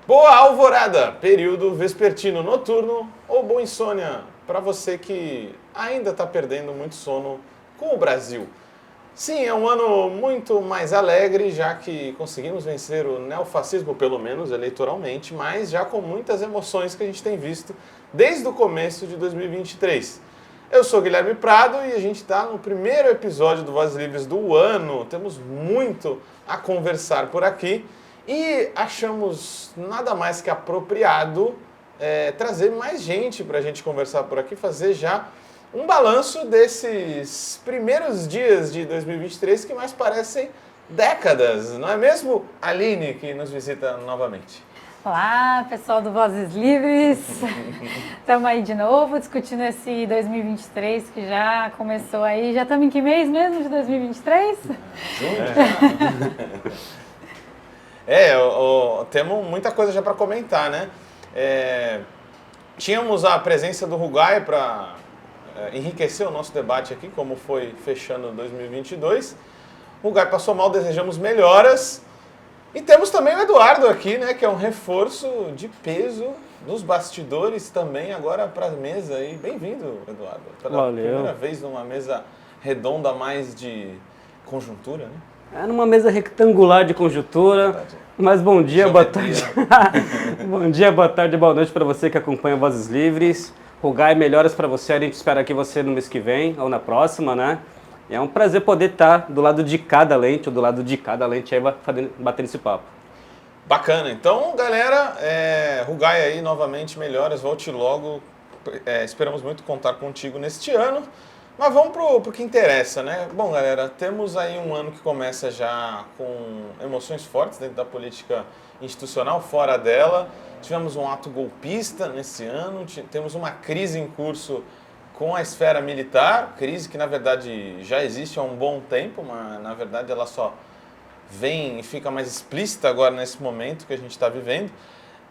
Boa alvorada, período vespertino noturno ou boa insônia para você que ainda está perdendo muito sono com o Brasil. Sim, é um ano muito mais alegre, já que conseguimos vencer o neofascismo, pelo menos eleitoralmente, mas já com muitas emoções que a gente tem visto desde o começo de 2023. Eu sou Guilherme Prado e a gente está no primeiro episódio do Vozes Livres do ano. Temos muito a conversar por aqui. E achamos nada mais que apropriado trazer mais gente para a gente conversar por aqui, fazer já um balanço desses primeiros dias de 2023 que mais parecem décadas, não é mesmo, Aline, que nos visita novamente? Olá, pessoal do Vozes Livres. Estamos aí de novo discutindo esse 2023 que já começou aí. Já estamos em que mês mesmo de 2023? Temos muita coisa já para comentar, né? Tínhamos a presença do Rugai para enriquecer o nosso debate aqui, como foi fechando 2022. O Rugai passou mal, desejamos melhoras. E temos também o Eduardo aqui, né? Que é um reforço de peso nos bastidores também, agora para a mesa. E bem-vindo, Eduardo. Pela primeira vez numa mesa redonda mais de conjuntura, né? É numa mesa retangular de conjuntura, mas bom dia, boa tarde. Bom dia, boa tarde, boa noite para você que acompanha Vozes Livres. Rugai, melhoras para você, a gente espera aqui você no mês que vem ou na próxima, né? E é um prazer poder estar do lado de cada lente, ou do lado de cada lente aí batendo esse papo. Bacana, então galera, Rugai aí novamente, melhoras, volte logo, esperamos muito contar contigo neste ano. Mas vamos pro que interessa, né? Bom, galera, temos aí um ano que começa já com emoções fortes dentro da política institucional, fora dela. Tivemos um ato golpista nesse ano, temos uma crise em curso com a esfera militar, crise que na verdade já existe há um bom tempo, mas na verdade ela só vem e fica mais explícita agora nesse momento que a gente está vivendo.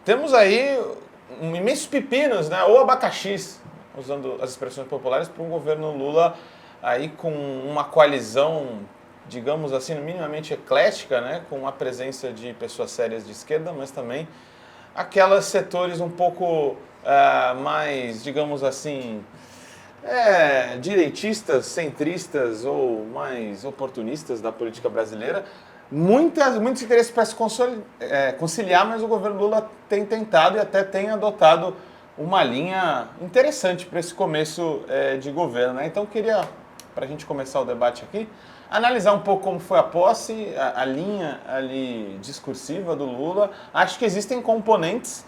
Temos aí imensos pepinos, né? Ou abacaxis, usando as expressões populares, para um governo Lula aí com uma coalizão, digamos assim, minimamente eclética, né, com a presença de pessoas sérias de esquerda, mas também aquelas setores um pouco mais, digamos assim, direitistas, centristas ou mais oportunistas da política brasileira. Muitos interesses para se conciliar, mas o governo Lula tem tentado e até tem adotado uma linha interessante para esse começo de governo, né? Então eu queria, para a gente começar o debate aqui, analisar um pouco como foi a posse, a linha ali discursiva do Lula. Acho que existem componentes,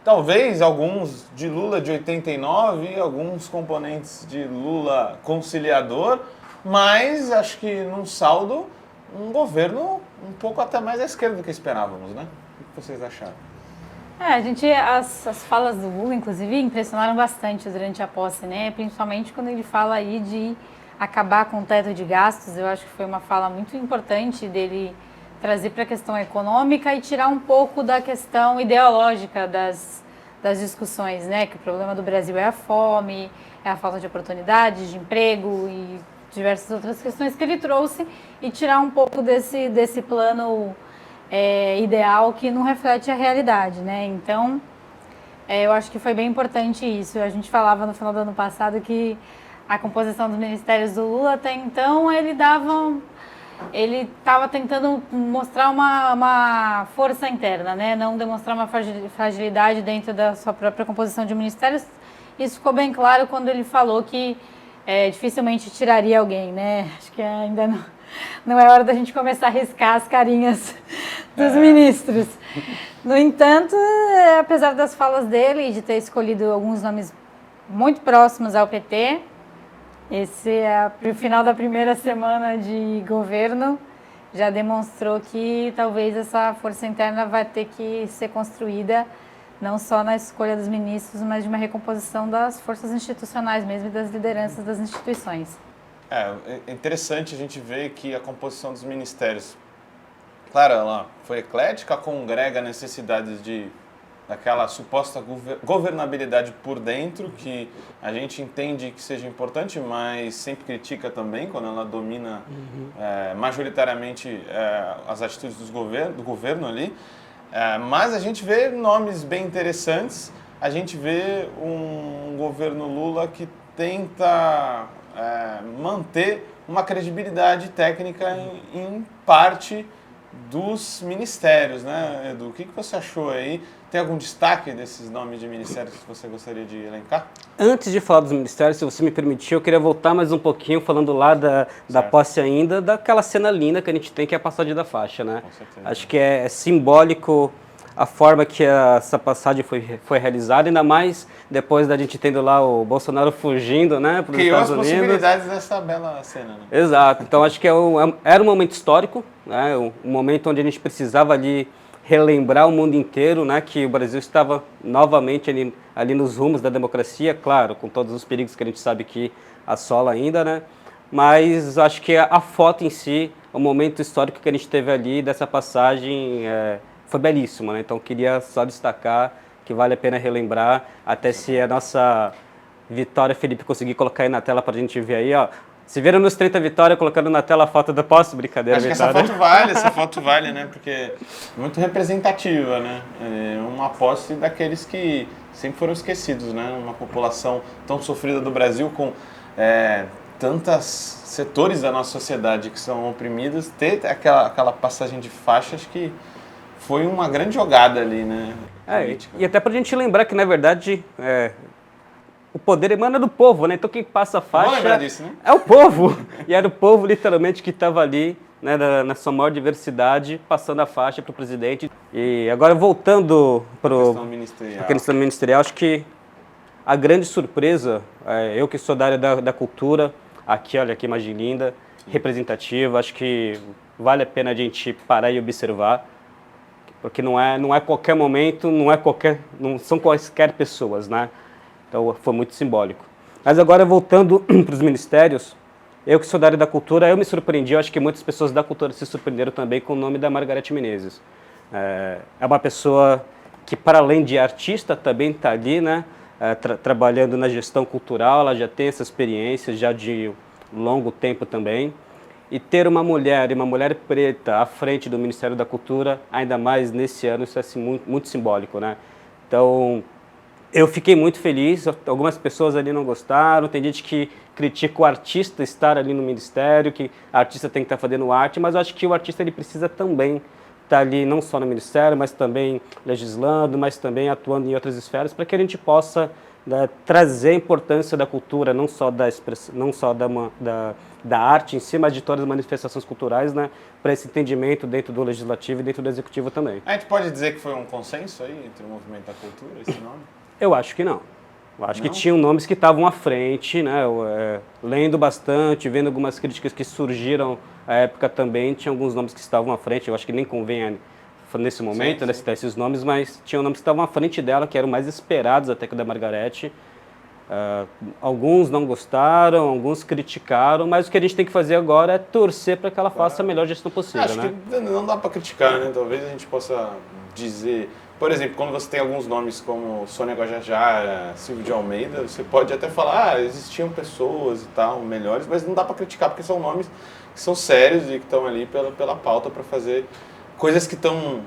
talvez alguns de Lula de 89, alguns componentes de Lula conciliador, mas acho que num saldo, um governo um pouco até mais à esquerda do que esperávamos, né? O que vocês acharam? As falas do Lula, inclusive, impressionaram bastante durante a posse, né? Principalmente quando ele fala aí de acabar com o teto de gastos. Eu acho que foi uma fala muito importante dele trazer para a questão econômica e tirar um pouco da questão ideológica das discussões, né? Que o problema do Brasil é a fome, é a falta de oportunidades, de emprego e diversas outras questões que ele trouxe e tirar um pouco desse plano ideal que não reflete a realidade, né? Então, eu acho que foi bem importante isso. A gente falava no final do ano passado que a composição dos ministérios do Lula, até então, ele estava tentando mostrar uma força interna, né? Não demonstrar uma fragilidade dentro da sua própria composição de ministérios. Isso ficou bem claro quando ele falou que dificilmente tiraria alguém, né? Acho que ainda não é hora da gente começar a riscar as carinhas dos ministros. No entanto, apesar das falas dele e de ter escolhido alguns nomes muito próximos ao PT, esse o final da primeira semana de governo já demonstrou que talvez essa força interna vai ter que ser construída não só na escolha dos ministros, mas de uma recomposição das forças institucionais mesmo e das lideranças das instituições. É interessante a gente ver que a composição dos ministérios, claro, ela foi eclética, congrega necessidades daquela suposta governabilidade por dentro, que a gente entende que seja importante, mas sempre critica também quando ela domina majoritariamente as atitudes do governo ali. Mas a gente vê nomes bem interessantes, a gente vê um governo Lula que tenta manter uma credibilidade técnica em parte dos ministérios, né, Edu? O que você achou aí? Tem algum destaque desses nomes de ministérios que você gostaria de elencar? Antes de falar dos ministérios, se você me permitir, eu queria voltar mais um pouquinho, falando lá da posse ainda, daquela cena linda que a gente tem, que é a passagem da faixa, né? Com certeza. Acho que é simbólico a forma que essa passagem foi realizada, ainda mais depois da gente tendo lá o Bolsonaro fugindo, né, para os Criou Estados as Unidos. possibilidades dessa bela cena, né? Exato. Então acho que era um momento histórico, né, um momento onde a gente precisava ali relembrar o mundo inteiro, né, que o Brasil estava novamente ali nos rumos da democracia, claro, com todos os perigos que a gente sabe que assola ainda, né? Mas acho que a foto em si, o momento histórico que a gente teve ali dessa passagem foi belíssimo, né? Então queria só destacar que vale a pena relembrar, até se a nossa Vitória Felipe conseguir colocar aí na tela pra gente ver aí, ó. Se viram nos 30 Vitória colocando na tela a foto da posse, brincadeira, Acho que Vitória. essa foto vale, né? Porque é muito representativa, né? É uma posse daqueles que sempre foram esquecidos, né? Uma população tão sofrida do Brasil, com tantos setores da nossa sociedade que são oprimidos, ter aquela passagem de faixas que foi uma grande jogada ali, né? E até pra gente lembrar que, na verdade, o poder emana do povo, né? Então quem passa a faixa Vamos lembrar disso, né? é o povo. E era o povo, literalmente, que estava ali, né, na sua maior diversidade, passando a faixa para o presidente. E agora, voltando para a questão ministerial, acho que a grande surpresa, eu que sou da área da cultura, aqui, olha que imagem linda, representativa, acho que vale a pena a gente parar e observar, porque não é qualquer momento, não são quaisquer pessoas, né? Então foi muito simbólico. Mas agora, voltando para os ministérios, eu que sou da área da cultura, eu me surpreendi, eu acho que muitas pessoas da cultura se surpreenderam também com o nome da Margareth Menezes. É uma pessoa que, para além de artista, também está ali, né, trabalhando na gestão cultural, ela já tem essa experiência já de longo tempo também. E ter uma mulher preta à frente do Ministério da Cultura, ainda mais nesse ano, isso é assim, muito, muito simbólico, né? Então, eu fiquei muito feliz, algumas pessoas ali não gostaram, tem gente que critica o artista estar ali no Ministério, que o artista tem que estar fazendo arte, mas eu acho que o artista ele precisa também estar ali, não só no Ministério, mas também legislando, mas também atuando em outras esferas, para que a gente possa trazer a importância da cultura, não só da arte em si, mas de todas as manifestações culturais, né, para esse entendimento dentro do Legislativo e dentro do Executivo também. A gente pode dizer que foi um consenso aí entre o movimento da cultura, esse nome? Eu acho que não. Eu acho que tinham nomes que estavam à frente, né, lendo bastante, vendo algumas críticas que surgiram à época também, tinha alguns nomes que estavam à frente, eu acho que nem convém nesse momento, né, citar esses nomes, mas tinham nomes que estavam à frente dela, que eram mais esperados até que o da Margareth. Alguns não gostaram, alguns criticaram, mas o que a gente tem que fazer agora é torcer para que ela faça a melhor gestão possível. Acho né? que não dá para criticar, né? Talvez a gente possa dizer... Por exemplo, quando você tem alguns nomes como Sônia Guajajara, Silvio de Almeida, você pode até falar, existiam pessoas e tal, melhores, mas não dá para criticar, porque são nomes que são sérios e que estão ali pela pauta para fazer coisas que estão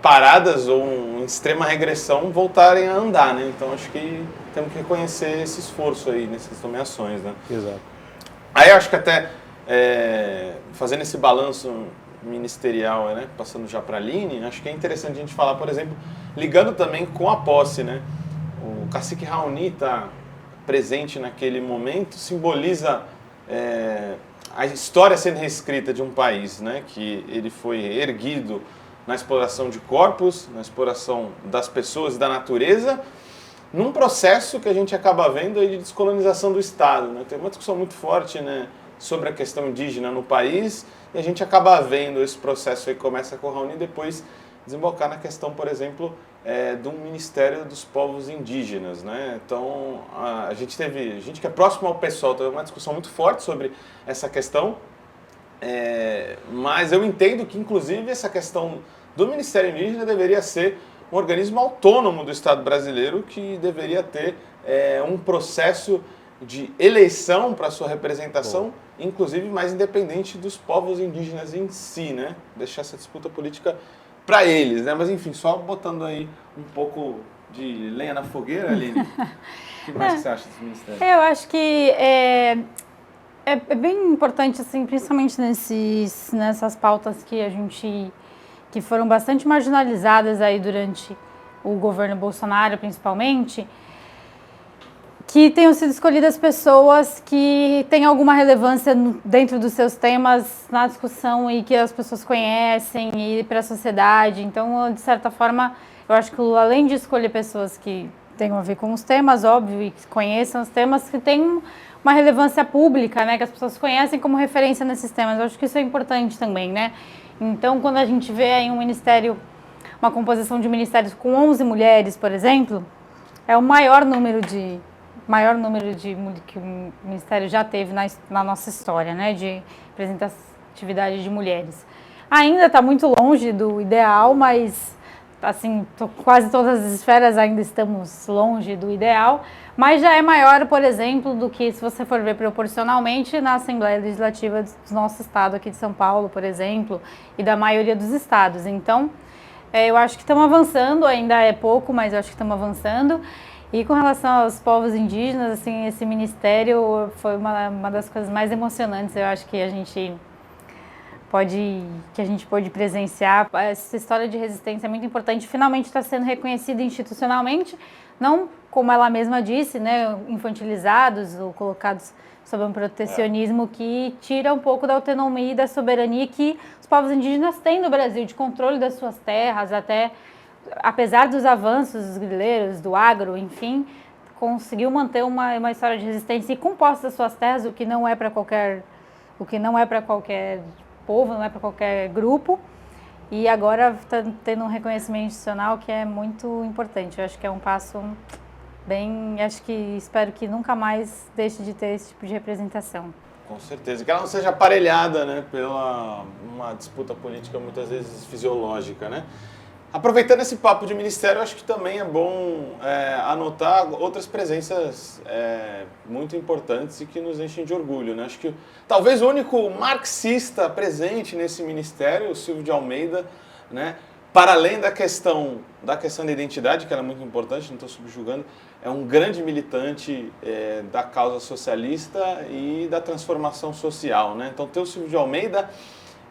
paradas ou em extrema regressão voltarem a andar, né? Então acho que temos que reconhecer esse esforço aí nessas nomeações, né? Exato. Aí eu acho que até fazendo esse balanço ministerial, né, passando já para a Aline, acho que é interessante a gente falar, por exemplo, ligando também com a posse, né? O cacique Raoni está presente naquele momento, simboliza a história sendo reescrita de um país, né, que ele foi erguido na exploração de corpos, na exploração das pessoas e da natureza, num processo que a gente acaba vendo aí de descolonização do Estado, né? Tem uma discussão muito forte, né, sobre a questão indígena no país, e a gente acaba vendo esse processo aí que começa com o Raoni e depois desembocar na questão, por exemplo, do Ministério dos Povos Indígenas, né? Então, a gente que é próximo ao pessoal, teve uma discussão muito forte sobre essa questão, mas eu entendo que, inclusive, essa questão do Ministério Indígena deveria ser um organismo autônomo do Estado brasileiro, que deveria ter um processo de eleição para sua representação, inclusive mais independente dos povos indígenas em si, né? Deixar essa disputa política para eles, né? Mas enfim, só botando aí um pouco de lenha na fogueira, Aline. O que mais que você acha desse ministério? Eu acho que é bem importante, assim, principalmente nessas pautas que foram bastante marginalizadas aí durante o governo Bolsonaro, principalmente, que tenham sido escolhidas pessoas que têm alguma relevância dentro dos seus temas na discussão e que as pessoas conhecem e para a sociedade. Então, de certa forma, eu acho que o Lula, além de escolher pessoas que tenham a ver com os temas, óbvio, e que conheçam os temas, que têm uma relevância pública, né, que as pessoas conhecem como referência nesses temas. Eu acho que isso é importante também, né? Então, quando a gente vê aí uma composição de ministérios com 11 mulheres, por exemplo, é o maior número que o Ministério já teve na nossa história, né, de representatividade de mulheres. Ainda está muito longe do ideal, mas assim, quase todas as esferas ainda estamos longe do ideal, mas já é maior, por exemplo, do que se você for ver proporcionalmente na Assembleia Legislativa do nosso estado aqui de São Paulo, por exemplo, e da maioria dos estados. Então, eu acho que estamos avançando, ainda é pouco, mas eu acho que estamos avançando. E com relação aos povos indígenas, assim, esse ministério foi uma das coisas mais emocionantes, eu acho que a gente pôde presenciar. Essa história de resistência é muito importante, finalmente está sendo reconhecida institucionalmente, não como ela mesma disse, né, infantilizados ou colocados sob um protecionismo que tira um pouco da autonomia e da soberania que os povos indígenas têm no Brasil, de controle das suas terras, até apesar dos avanços dos grileiros, do agro, enfim, conseguiu manter uma história de resistência e com posse das suas terras, o que não é para qualquer povo, não é para qualquer grupo. E agora está tendo um reconhecimento institucional que é muito importante. Eu acho que é um passo espero que nunca mais deixe de ter esse tipo de representação. Com certeza. Que ela não seja aparelhada, né, pela uma disputa política muitas vezes fisiológica, né? Aproveitando esse papo de ministério, acho que também é bom anotar outras presenças muito importantes e que nos enchem de orgulho, né? Acho que talvez o único marxista presente nesse ministério, o Silvio de Almeida, né? Para além da questão da identidade, que ela é muito importante, não estou subjugando, é um grande militante da causa socialista e da transformação social, né? Então, ter o Silvio de Almeida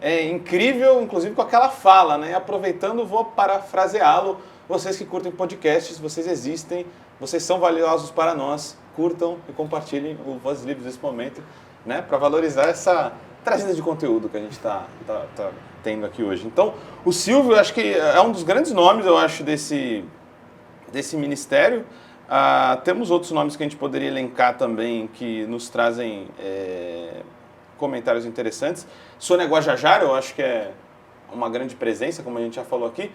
é incrível, inclusive com aquela fala, né? Aproveitando, vou parafraseá-lo. Vocês que curtem podcasts, vocês existem, vocês são valiosos para nós. Curtam e compartilhem o Vozes Livres nesse momento, né? Para valorizar essa trazida de conteúdo que a gente está tendo aqui hoje. Então, o Silvio, acho que é um dos grandes nomes, eu acho, desse ministério. Temos outros nomes que a gente poderia elencar também, que nos trazem comentários interessantes. Sônia Guajajara, eu acho que é uma grande presença, como a gente já falou aqui.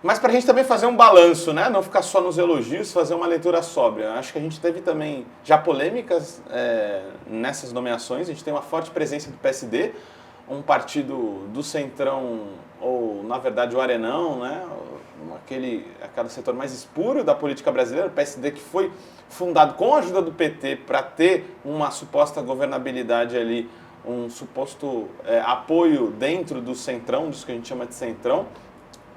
Mas para a gente também fazer um balanço, né? Não ficar só nos elogios, fazer uma leitura sóbria. Acho que a gente teve também já polêmicas nessas nomeações. A gente tem uma forte presença do PSD, um partido do centrão, ou na verdade o arenão, né? Aquele setor mais espúrio da política brasileira, o PSD, que foi fundado com a ajuda do PT para ter uma suposta governabilidade ali, um suposto apoio dentro do centrão, disso que a gente chama de centrão.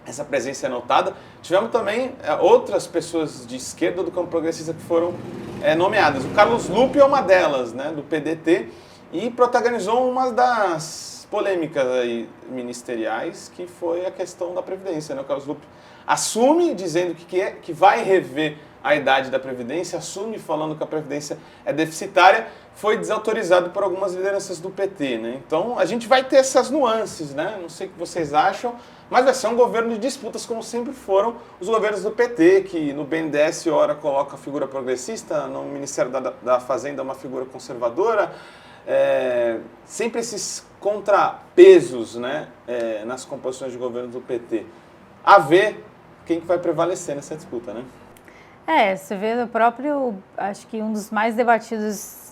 Essa presença é notada. Tivemos também outras pessoas de esquerda do campo progressista que foram nomeadas. O Carlos Lupe é uma delas, né, do PDT, e protagonizou uma das polêmicas aí ministeriais, que foi a questão da Previdência, né? O Carlos Lupe assume dizendo que vai rever a idade da Previdência, assume falando que a Previdência é deficitária, foi desautorizado por algumas lideranças do PT, né? Então, a gente vai ter essas nuances, né? Não sei o que vocês acham, mas vai ser um governo de disputas, como sempre foram os governos do PT, que no BNDES, ora, coloca a figura progressista, no Ministério da Fazenda, uma figura conservadora. Sempre esses contrapesos, né? Nas composições de governo do PT. A ver quem que vai prevalecer nessa disputa, né? Você vê o próprio, acho que um dos mais debatidos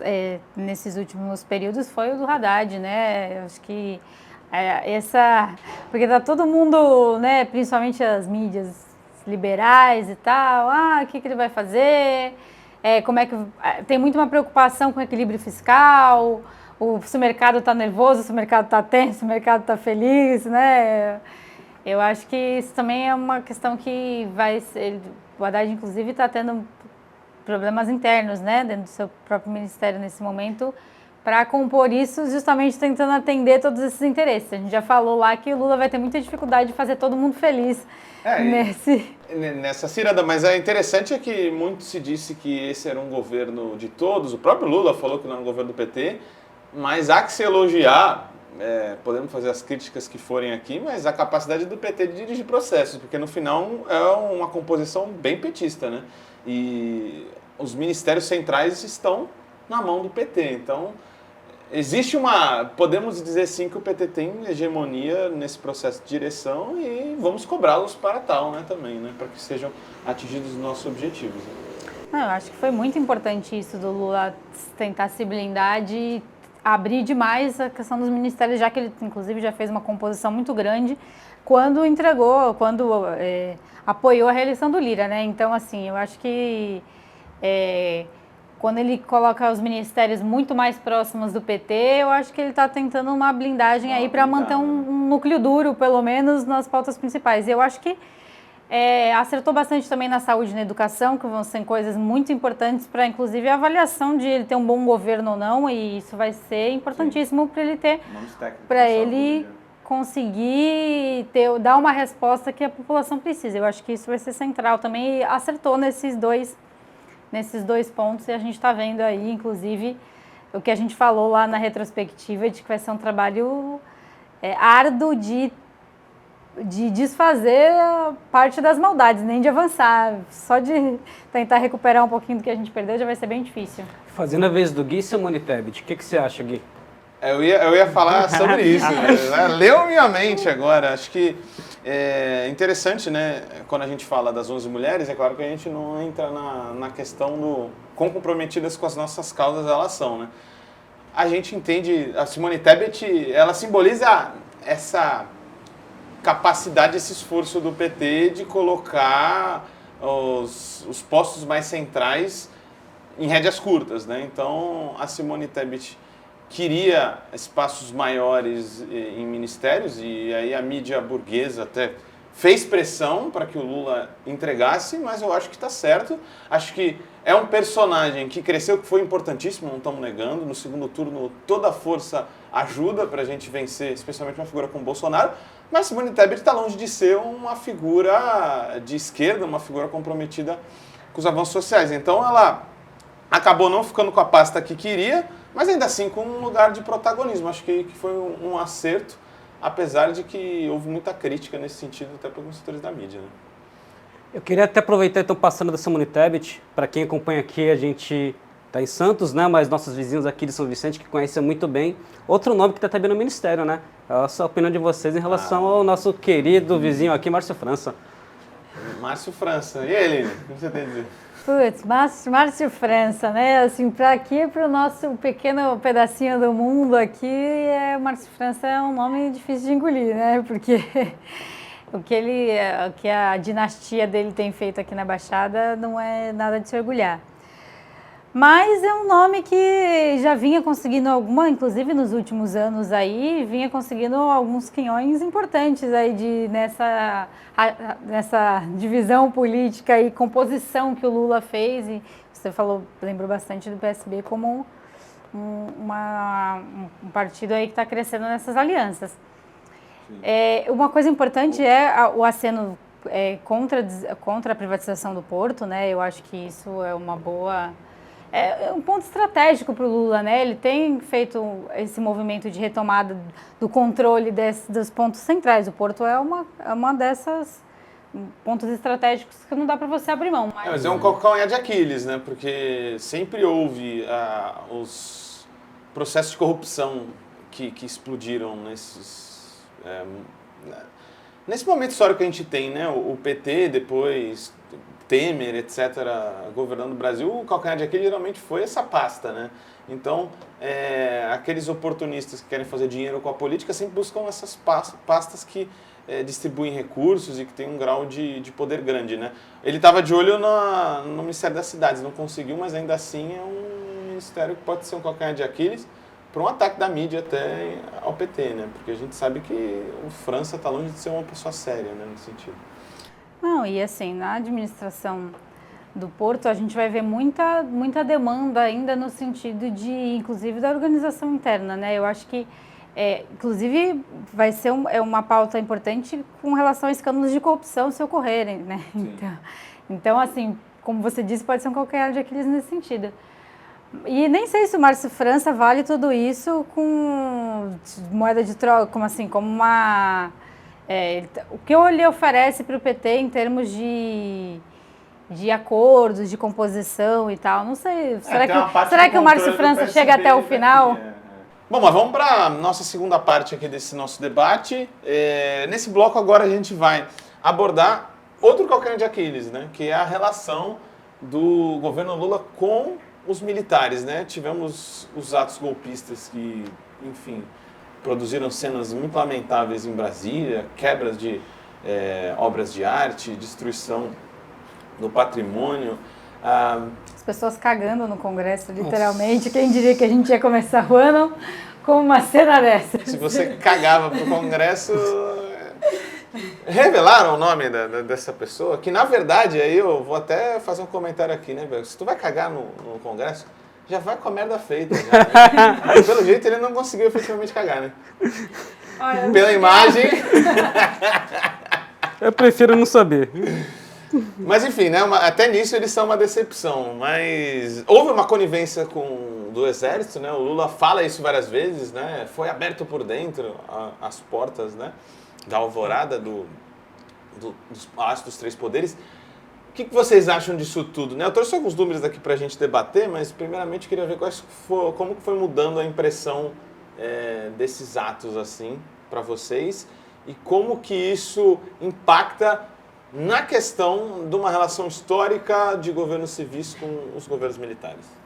nesses últimos períodos foi o do Haddad, né? Acho que porque está todo mundo, né, principalmente as mídias liberais e tal, o que ele vai fazer, tem muito uma preocupação com o equilíbrio fiscal, se o mercado está nervoso, se o mercado está tenso, se o mercado está feliz, né? Eu acho que isso também é uma questão que vai ser... O Haddad, inclusive, está tendo problemas internos, né, dentro do seu próprio ministério nesse momento, para compor isso, justamente tentando atender todos esses interesses. A gente já falou lá que o Lula vai ter muita dificuldade de fazer todo mundo feliz nessa ciranda. Mas é interessante é que muito se disse que esse era um governo de todos. O próprio Lula falou que não era um governo do PT, mas há que se elogiar, podemos fazer as críticas que forem aqui, mas a capacidade do PT de dirigir processos, porque no final é uma composição bem petista, né? E os ministérios centrais estão na mão do PT, então existe podemos dizer sim que o PT tem hegemonia nesse processo de direção e vamos cobrá-los para tal, né, também, né, para que sejam atingidos os nossos objetivos. Não, eu acho que foi muito importante isso do Lula tentar se blindar de abrir demais a questão dos ministérios, já que ele, inclusive, já fez uma composição muito grande quando apoiou a reeleição do Lira, né? Então, assim, eu acho que quando ele coloca os ministérios muito mais próximos do PT, eu acho que ele está tentando uma blindagem aí para manter um núcleo duro, pelo menos, nas pautas principais. Eu acho que acertou bastante também na saúde e na educação, que vão ser coisas muito importantes para, inclusive, a avaliação de ele ter um bom governo ou não, e isso vai ser importantíssimo para ele conseguir dar uma resposta que a população precisa. Eu acho que isso vai ser central também, e acertou nesses dois pontos, e a gente está vendo aí, inclusive, o que a gente falou lá na retrospectiva, de que vai ser um trabalho árduo de desfazer parte das maldades, nem de avançar. Só de tentar recuperar um pouquinho do que a gente perdeu já vai ser bem difícil. Fazendo a vez do Gui, Simone Tebet, o que você acha, Gui? Eu ia falar sobre isso, né? Leu minha mente agora. Acho que é interessante, né? Quando a gente fala das 11 mulheres, é claro que a gente não entra na questão do quão comprometidas com as nossas causas elas são, né? A gente entende, a Simone Tebet, ela simboliza essa capacidade, esse esforço do PT de colocar os postos mais centrais em rédeas curtas, né? Então, a Simone Tebet queria espaços maiores em ministérios, e aí a mídia burguesa até fez pressão para que o Lula entregasse, mas eu acho que está certo. Acho que é um personagem que cresceu, que foi importantíssimo, não estamos negando. No segundo turno, toda a força ajuda para a gente vencer, especialmente uma figura como Bolsonaro, mas Simone Tebet está longe de ser uma figura de esquerda, uma figura comprometida com os avanços sociais. Então ela acabou não ficando com a pasta que queria, mas ainda assim com um lugar de protagonismo. Acho que foi um acerto, apesar de que houve muita crítica nesse sentido, até por alguns setores da mídia, né? Eu queria até aproveitar, então, passando da Simone Tebet, para quem acompanha aqui, a gente está em Santos, né, mas nossos vizinhos aqui de São Vicente, que conhecem muito bem, outro nome que está também no Ministério, né? Essa é a opinião de vocês em relação ao nosso querido vizinho aqui, Márcio França. Márcio França. E ele? O que você tem a dizer? Putz, Márcio França, né? Assim, para aqui, para o nosso pequeno pedacinho do mundo aqui, Márcio França é um nome difícil de engolir, né? Porque o que a dinastia dele tem feito aqui na Baixada não é nada de se orgulhar. Mas é um nome que já vinha conseguindo inclusive nos últimos anos aí, vinha conseguindo alguns quinhões importantes aí nessa divisão política e composição que o Lula fez. E você lembrou bastante do PSB como um partido aí que está crescendo nessas alianças. Uma coisa importante é o aceno contra a privatização do Porto, né? Eu acho que isso é uma boa... É um ponto estratégico para o Lula, né? Ele tem feito esse movimento de retomada do controle dos pontos centrais. O Porto é uma dessas pontos estratégicos que não dá para você abrir mão. Mas é um calcanhar de Aquiles, né? Porque sempre houve os processos de corrupção que explodiram nesse momento histórico que a gente tem, né? O PT, depois Temer, etc., governando o Brasil, o calcanhar de Aquiles geralmente foi essa pasta, né? Então, aqueles oportunistas que querem fazer dinheiro com a política sempre buscam essas pastas que distribuem recursos e que têm um grau de poder grande, né? Ele estava de olho no Ministério das Cidades, não conseguiu, mas ainda assim é um ministério que pode ser um calcanhar de Aquiles, para um ataque da mídia até ao PT, né? Porque a gente sabe que o França está longe de ser uma pessoa séria, né, nesse sentido. Não, e assim, na administração do Porto, a gente vai ver muita demanda ainda no sentido de, inclusive, da organização interna, né? Eu acho que, inclusive, vai ser uma pauta importante com relação a escândalos de corrupção se ocorrerem, né? Então, assim, como você disse, pode ser um calcanhar de Aquiles nesse sentido. E nem sei se o Márcio França vale tudo isso com moeda de troca, como uma... o que ele oferece para o PT em termos de acordos, de composição e tal, não sei. Será que o Márcio França chega até o final? Bom, mas vamos para a nossa segunda parte aqui desse nosso debate. Nesse bloco agora a gente vai abordar outro calcanhar de Aquiles, né? Que é a relação do governo Lula com os militares, né? Tivemos os atos golpistas que, enfim, produziram cenas muito lamentáveis em Brasília, quebras de obras de arte, destruição do patrimônio. As pessoas cagando no Congresso, literalmente. Nossa. Quem diria que a gente ia começar o ano com uma cena dessa? Se você cagava pro Congresso... Revelaram o nome dessa pessoa, que na verdade, aí eu vou até fazer um comentário aqui, né, velho? Se tu vai cagar no Congresso, já vai com a merda feita. Já, né? Pelo jeito ele não conseguiu efetivamente cagar, né? Olha, pela imagem... Eu prefiro não saber. Mas enfim, né, até nisso eles são uma decepção, mas houve uma conivência do Exército, né, o Lula fala isso várias vezes, né, foi aberto por dentro as portas, né, da alvorada dos Palácios dos Três Poderes. O que vocês acham disso tudo? Né? Eu trouxe alguns números aqui para a gente debater, mas primeiramente eu queria ver como que foi mudando a impressão desses atos assim para vocês e como que isso impacta na questão de uma relação histórica de governos civis com os governos militares.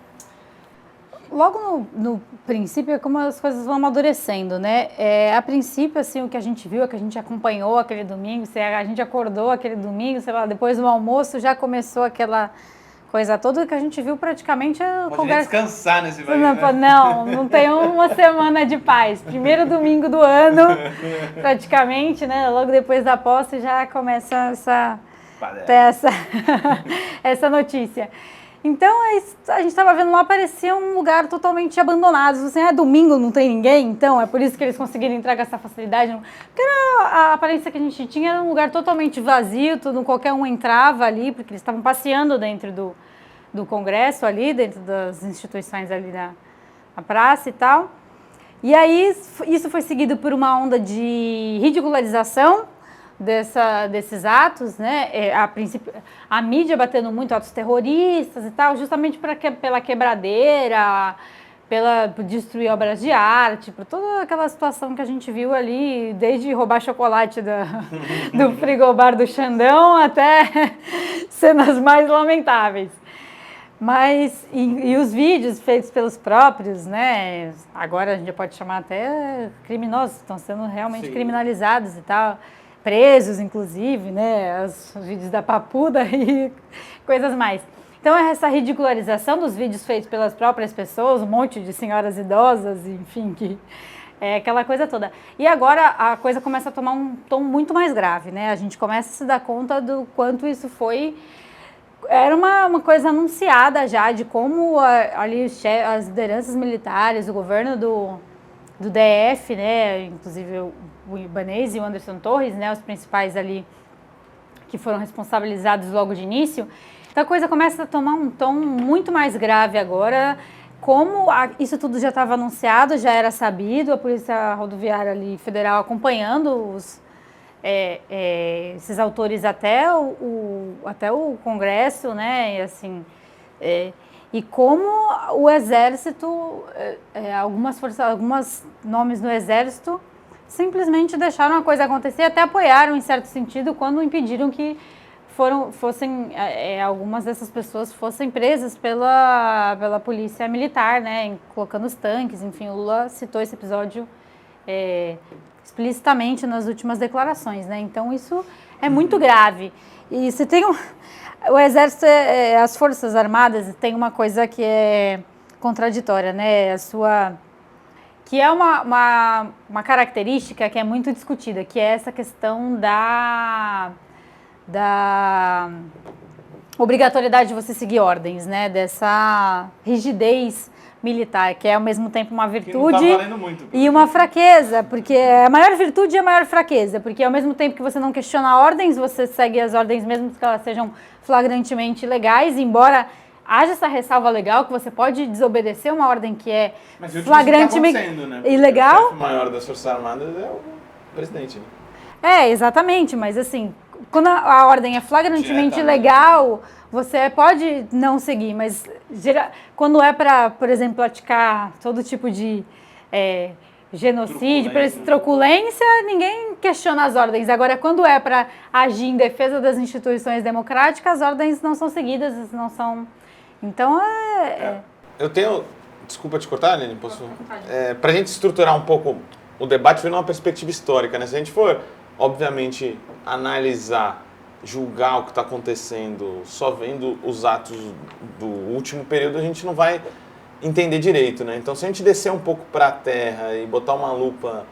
Logo no princípio é como as coisas vão amadurecendo, né? A princípio, assim, o que a gente viu, que a gente acompanhou aquele domingo, a gente acordou aquele domingo, sei lá, depois do almoço já começou aquela coisa toda que a gente viu praticamente... Pode descansar nesse país, né? Não tem uma semana de paz. Primeiro domingo do ano, praticamente, né? Logo depois da posse já começa essa notícia. Então, a gente estava vendo lá, parecia um lugar totalmente abandonado. Assim, domingo, não tem ninguém, então é por isso que eles conseguiram entrar com essa facilidade. Porque a aparência que a gente tinha era um lugar totalmente vazio, qualquer um entrava ali, porque eles estavam passeando dentro do Congresso ali, dentro das instituições ali na praça e tal. E aí, isso foi seguido por uma onda de ridicularização desses atos, né? A mídia batendo muito atos terroristas e tal, justamente pela quebradeira, por destruir obras de arte, por toda aquela situação que a gente viu ali, desde roubar chocolate do frigobar do Xandão até cenas mais lamentáveis. Mas, e os vídeos feitos pelos próprios, né? Agora a gente pode chamar até criminosos, estão sendo realmente criminalizados e tal. Presos, inclusive, né, os vídeos da Papuda e coisas mais. Então, essa ridicularização dos vídeos feitos pelas próprias pessoas, um monte de senhoras idosas, enfim, aquela coisa toda. E agora a coisa começa a tomar um tom muito mais grave, né? A gente começa a se dar conta do quanto isso foi... Era uma coisa anunciada já, de como ali as lideranças militares, o governo do DF, né, inclusive o Ibanez e o Anderson Torres, né, os principais ali que foram responsabilizados logo de início. Então a coisa começa a tomar um tom muito mais grave agora, como isso tudo já estava anunciado, já era sabido, a Polícia Rodoviária ali federal acompanhando esses autores até o Congresso, né, e assim... E como o Exército, alguns nomes no Exército simplesmente deixaram a coisa acontecer, até apoiaram em certo sentido quando impediram que algumas dessas pessoas fossem presas pela polícia militar, né, colocando os tanques. Enfim, o Lula citou esse episódio explicitamente nas últimas declarações, né? Então isso é muito grave. E se tem o Exército, as Forças Armadas, tem uma coisa que é contraditória, né? que é uma característica que é muito discutida, que é essa questão da obrigatoriedade de você seguir ordens, né? Dessa rigidez militar, que é ao mesmo tempo uma virtude e uma fraqueza, porque a maior virtude e a maior fraqueza, porque ao mesmo tempo que você não questiona ordens, você segue as ordens mesmo que elas sejam flagrantemente ilegais, embora haja essa ressalva legal que você pode desobedecer uma ordem que é flagrantemente ilegal. O chefe maior das Forças Armadas é o presidente, né? Exatamente, mas assim, quando a ordem é flagrantemente ilegal, você pode não seguir, mas quando é para, por exemplo, praticar todo tipo de genocídio, truculência, ninguém questiona as ordens. Agora, quando é para agir em defesa das instituições democráticas, as ordens não são seguidas, não são... Então, Eu tenho... Desculpa te cortar, Aline, posso... Para a gente estruturar um pouco o debate, vendo uma perspectiva histórica, né? Se a gente for, obviamente, analisar, julgar o que está acontecendo, só vendo os atos do último período, a gente não vai entender direito, né? Então, se a gente descer um pouco para a terra e botar uma lupa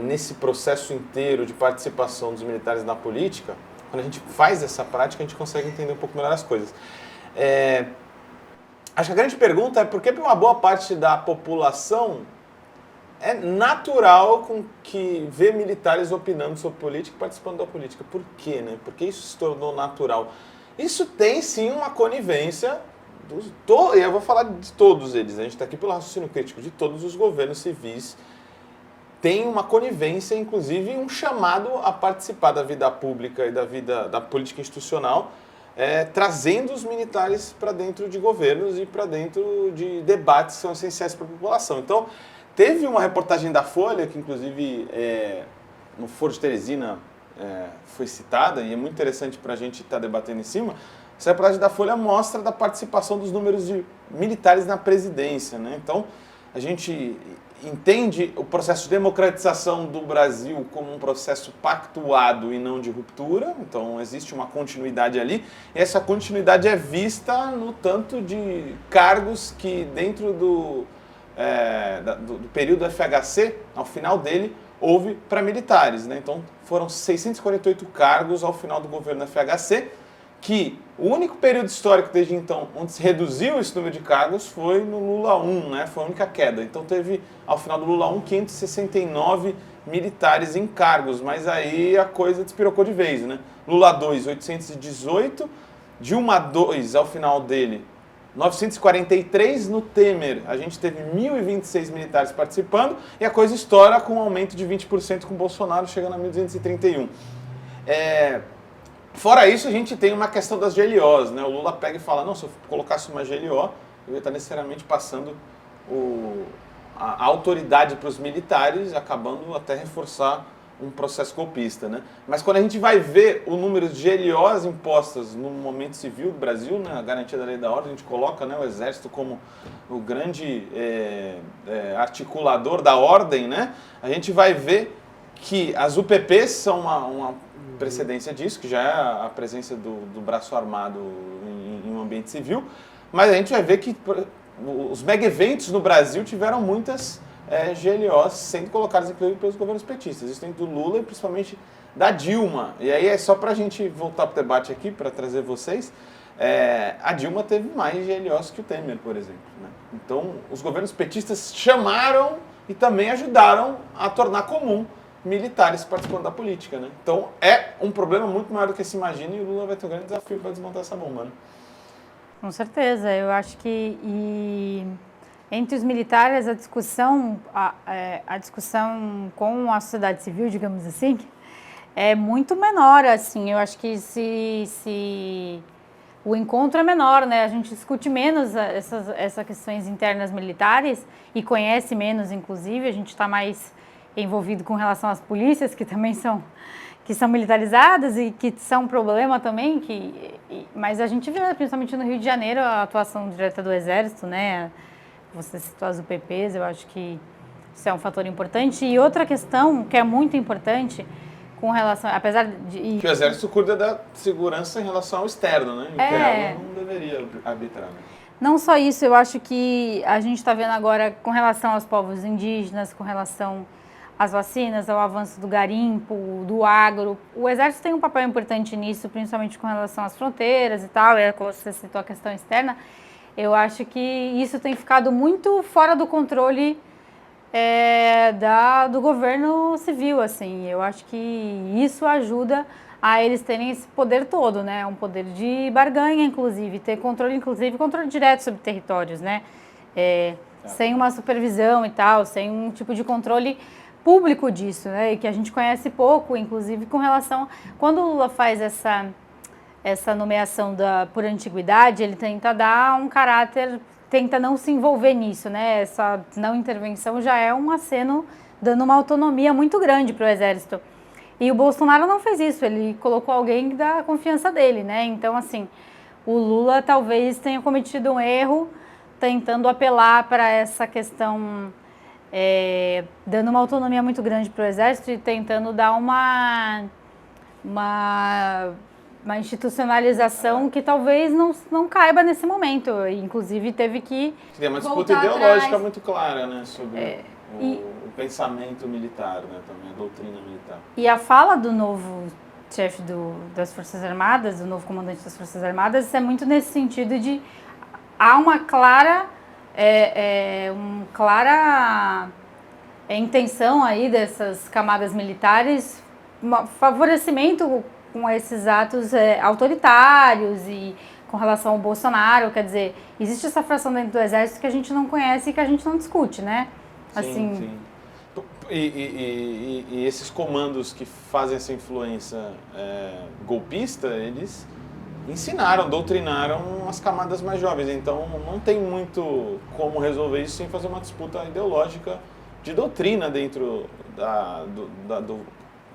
nesse processo inteiro de participação dos militares na política, quando a gente faz essa prática, a gente consegue entender um pouco melhor as coisas. Acho que a grande pergunta é por que para uma boa parte da população é natural com que vê militares opinando sobre política e participando da política. Por quê, né? Por que isso se tornou natural? Isso tem, sim, uma conivência e eu vou falar de todos eles. A gente está aqui pelo raciocínio crítico de todos os governos civis. Tem uma conivência, inclusive um chamado a participar da vida pública e da política institucional, trazendo os militares para dentro de governos e para dentro de debates que são essenciais para a população. Então, teve uma reportagem da Folha, que inclusive no Foro de Teresina foi citada, e é muito interessante para a gente estar debatendo em cima. Essa reportagem da Folha mostra da participação dos números de militares na presidência, né? Então, a gente entende o processo de democratização do Brasil como um processo pactuado e não de ruptura. Então, existe uma continuidade ali. E essa continuidade é vista no tanto de cargos que dentro do período FHC, ao final dele, houve para militares, né? Então, foram 648 cargos ao final do governo FHC, que o único período histórico desde então onde se reduziu esse número de cargos foi no Lula 1, né? Foi a única queda. Então, teve, ao final do Lula 1, 569 militares em cargos, mas aí a coisa despirocou de vez, né? Lula 2, 818, Dilma 2, ao final dele, 943. No Temer, a gente teve 1.026 militares participando e a coisa estoura com um aumento de 20% com o Bolsonaro, chegando a 1.231. Fora isso, a gente tem uma questão das GLOs, né? O Lula pega e fala, não, se eu colocasse uma GLO, eu ia estar necessariamente passando a autoridade para os militares, acabando até reforçar um processo golpista, né? Mas quando a gente vai ver o número de GLOs impostas no momento civil do Brasil, né, a garantia da lei e da ordem, a gente coloca, né, o Exército como o grande articulador da ordem, né? A gente vai ver que as UPPs são uma precedência disso, que já é a presença do braço armado em um ambiente civil, mas a gente vai ver que os mega eventos no Brasil tiveram muitas GLOs sendo colocadas, inclusive, pelos governos petistas. Isso tem do Lula e principalmente da Dilma. E aí é só para a gente voltar para o debate aqui, para trazer vocês, a Dilma teve mais GLOs que o Temer, por exemplo, né? Então, os governos petistas chamaram e também ajudaram a tornar comum militares participando da política, né? Então, é um problema muito maior do que se imagina e o Lula vai ter um grande desafio para desmontar essa bomba, né? Com certeza. Eu acho que entre os militares a discussão com a sociedade civil, digamos assim, é muito menor, assim. Eu acho que se o encontro é menor, né? A gente discute menos essas questões internas militares e conhece menos, inclusive. A gente está mais envolvido com relação às polícias, que também são militarizadas e que são um problema também, mas a gente vê, principalmente no Rio de Janeiro, a atuação direta do Exército, né? Você citou as UPPs, eu acho que isso é um fator importante. E outra questão que é muito importante com relação, apesar de... Que o Exército cuida da segurança em relação ao externo, né? O interno não deveria arbitrar, né? Não só isso, eu acho que a gente está vendo agora com relação aos povos indígenas, com relação às vacinas, ao avanço do garimpo, do agro. O Exército tem um papel importante nisso, principalmente com relação às fronteiras e tal, como você citou a questão externa. Eu acho que isso tem ficado muito fora do controle do governo civil, assim. Eu acho que isso ajuda a eles terem esse poder todo, né? Um poder de barganha, inclusive, ter controle, inclusive controle direto sobre territórios, né? Sem uma supervisão e tal, sem um tipo de controle público disso, né? E que a gente conhece pouco, inclusive com relação... Quando o Lula faz essa nomeação por antiguidade, ele tenta dar um caráter, tenta não se envolver nisso, né? Essa não intervenção já é um aceno dando uma autonomia muito grande para o Exército. E o Bolsonaro não fez isso, ele colocou alguém da confiança dele, né? Então, assim, o Lula talvez tenha cometido um erro tentando apelar para essa questão, dando uma autonomia muito grande para o Exército e tentando dar uma institucionalização que talvez não caiba nesse momento. Inclusive, teve que tem uma disputa ideológica muito clara, né, sobre o pensamento militar, né, também a doutrina militar. E a fala do novo chefe das Forças Armadas, do novo comandante das Forças Armadas, é muito nesse sentido de há uma clara intenção aí dessas camadas militares, um favorecimento com esses atos autoritários e com relação ao Bolsonaro. Quer dizer, existe essa fração dentro do Exército que a gente não conhece e que a gente não discute, né? Assim, sim. E esses comandos que fazem essa influência golpista, eles ensinaram, doutrinaram as camadas mais jovens. Então não tem muito como resolver isso sem fazer uma disputa ideológica de doutrina dentro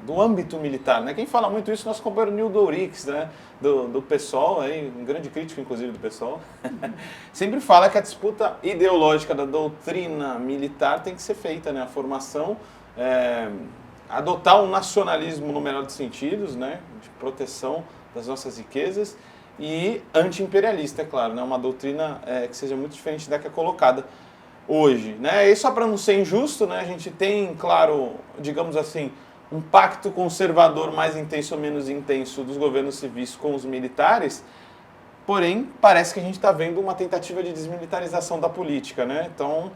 do âmbito militar, né? Quem fala muito isso é nosso companheiro Nildo Ourix, né? Do PSOL, aí, um grande crítico, inclusive, do PSOL. Sempre fala que a disputa ideológica da doutrina militar tem que ser feita, né? A formação, adotar um nacionalismo no melhor dos sentidos, né? De proteção das nossas riquezas e anti-imperialista, é claro, né? Uma doutrina que seja muito diferente da que é colocada hoje, né? E só para não ser injusto, né? A gente tem, claro, digamos assim, um pacto conservador mais intenso ou menos intenso dos governos civis com os militares, porém, parece que a gente está vendo uma tentativa de desmilitarização da política, né? Então,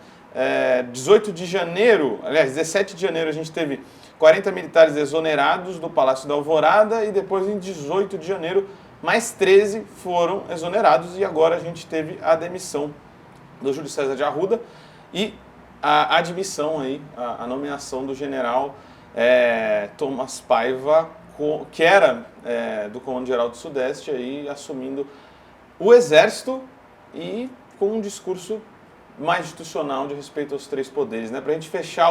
18 de janeiro, aliás, 17 de janeiro, a gente teve 40 militares exonerados do Palácio da Alvorada e depois, em 18 de janeiro, mais 13 foram exonerados e agora a gente teve a demissão do Júlio César de Arruda e a admissão aí, a nomeação do general Thomas Paiva, que era do Comando Geral do Sudeste, aí, assumindo o Exército e com um discurso mais institucional de respeito aos três poderes, né? Para a gente fechar